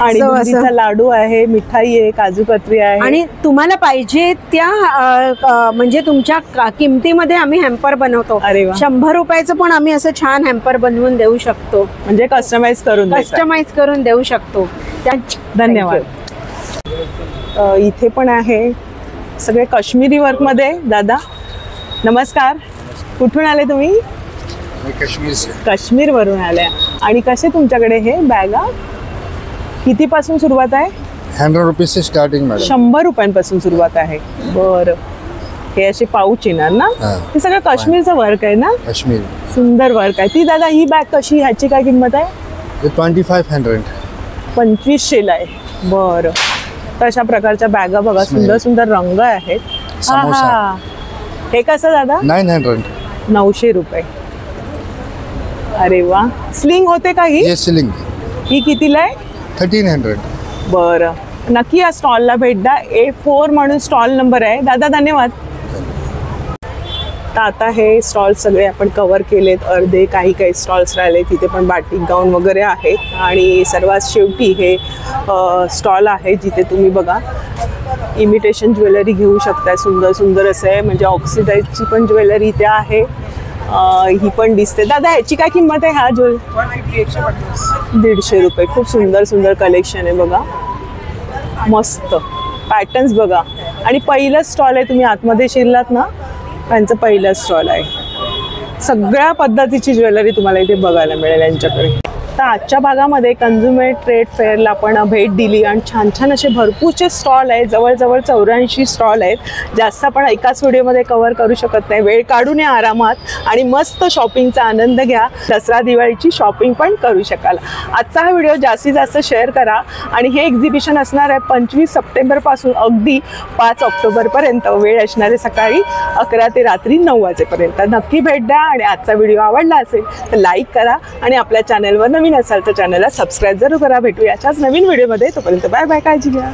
[SPEAKER 1] आणि बुंदीचा लाडू आहे, मिठाई आहे, काजू कतरी आहे.
[SPEAKER 23] आणि तुम्हाला पाहिजे त्या म्हणजे तुमच्या किमतीमध्ये आम्ही हॅम्पर बनवतो. 100 रुपयाचं पण आम्ही असं छान हॅम्पर बनवून देऊ शकतो.
[SPEAKER 1] म्हणजे कस्टमाइज
[SPEAKER 23] करून देऊ शकतो.
[SPEAKER 1] धन्यवाद. इथे पण आहे सगळे काश्मीरी वर्क मध्ये. दादा नमस्कार. कुठून आले तुम्ही? काश्मीर वरून आल्या. आणि कसे तुमच्याकडे हे बॅगा कितीपासून सुरुवात आहे?
[SPEAKER 8] 100 रुपीज से स्टार्टिंग मॅडम.
[SPEAKER 1] 100 रुपयांपासून सुरुवात आहे. बरं. हे असे पाऊच येणार ना? हे सगळं काश्मीरचं वर्क आहे ना?
[SPEAKER 8] काश्मीर.
[SPEAKER 1] सुंदर वर्क आहे. ती दादा ही बॅग कशी, ह्याची काय किंमत आहे?
[SPEAKER 8] 2500.
[SPEAKER 1] 2500 ला आहे. बरं. तर अशा प्रकारच्या बॅगा बघा, सुंदर सुंदर रंग आहेत. हे कसं दादा?
[SPEAKER 8] 900.
[SPEAKER 1] 900 रुपये. अरे वा. स्लिंग होते का ही?
[SPEAKER 8] स्लिंग.
[SPEAKER 1] ही कितीला आहे?
[SPEAKER 8] 1300.
[SPEAKER 1] बरं. नक्की या स्टॉलला भेट द्या. A4 म्हणून स्टॉल नंबर आहे. दादा धन्यवाद. तर आता हे स्टॉल सगळे आपण कव्हर केलेत. अर्धे काही स्टॉल्स राहिले, तिथे पण बाटिक गाऊन वगैरे आहेत. आणि सर्वात शेवटी हे स्टॉल आहे जिथे तुम्ही बघा इमिटेशन ज्वेलरी घेऊ शकता. सुंदर सुंदर असं आहे, म्हणजे ऑक्सिडाईजची पण ज्वेलरी इथे आहे. ही पण दिसते. दादा ह्याची काय किंमत आहे? हा ज्वेलरी 150 रुपये. खूप सुंदर सुंदर कलेक्शन आहे बघा, मस्त पॅटर्न्स बघा. आणि पहिलं स्टॉल आहे, तुम्ही आतमध्ये शिरलात ना, त्यांचं पहिलं स्टॉल आहे. सगळ्या पद्धतीची ज्वेलरी तुम्हाला इथे बघायला मिळेल यांच्याकडे. तर आजच्या भागामध्ये कंझ्युमर ट्रेड फेअरला आपण भेट दिली आणि छान छान असे भरपूरचे स्टॉल आहेत. जवळजवळ 84 स्टॉल आहेत. जास्त आपण एकाच व्हिडिओमध्ये कव्हर करू शकत नाही. वेळ काढून या आरामात आणि मस्त शॉपिंगचा आनंद घ्या. दसरा दिवाळीची शॉपिंग पण करू शकाल. आजचा हा व्हिडिओ जास्तीत जास्त शेअर करा. आणि हे एक्झिबिशन असणार आहे 25 सप्टेंबरपासून अगदी 5 ऑक्टोबरपर्यंत. वेळ असणार आहे सकाळी 11 ते रात्री 9 वाजेपर्यंत. नक्की भेट द्या. आणि आजचा व्हिडिओ आवडला असेल तर लाईक करा आणि आपल्या चॅनलवर नवीन असाल तर चॅनलला सबस्क्राईब जरूर करा. भेटूया अशाच नवीन व्हिडिओमध्ये. तोपर्यंत बाय बाय. काळजी घ्या.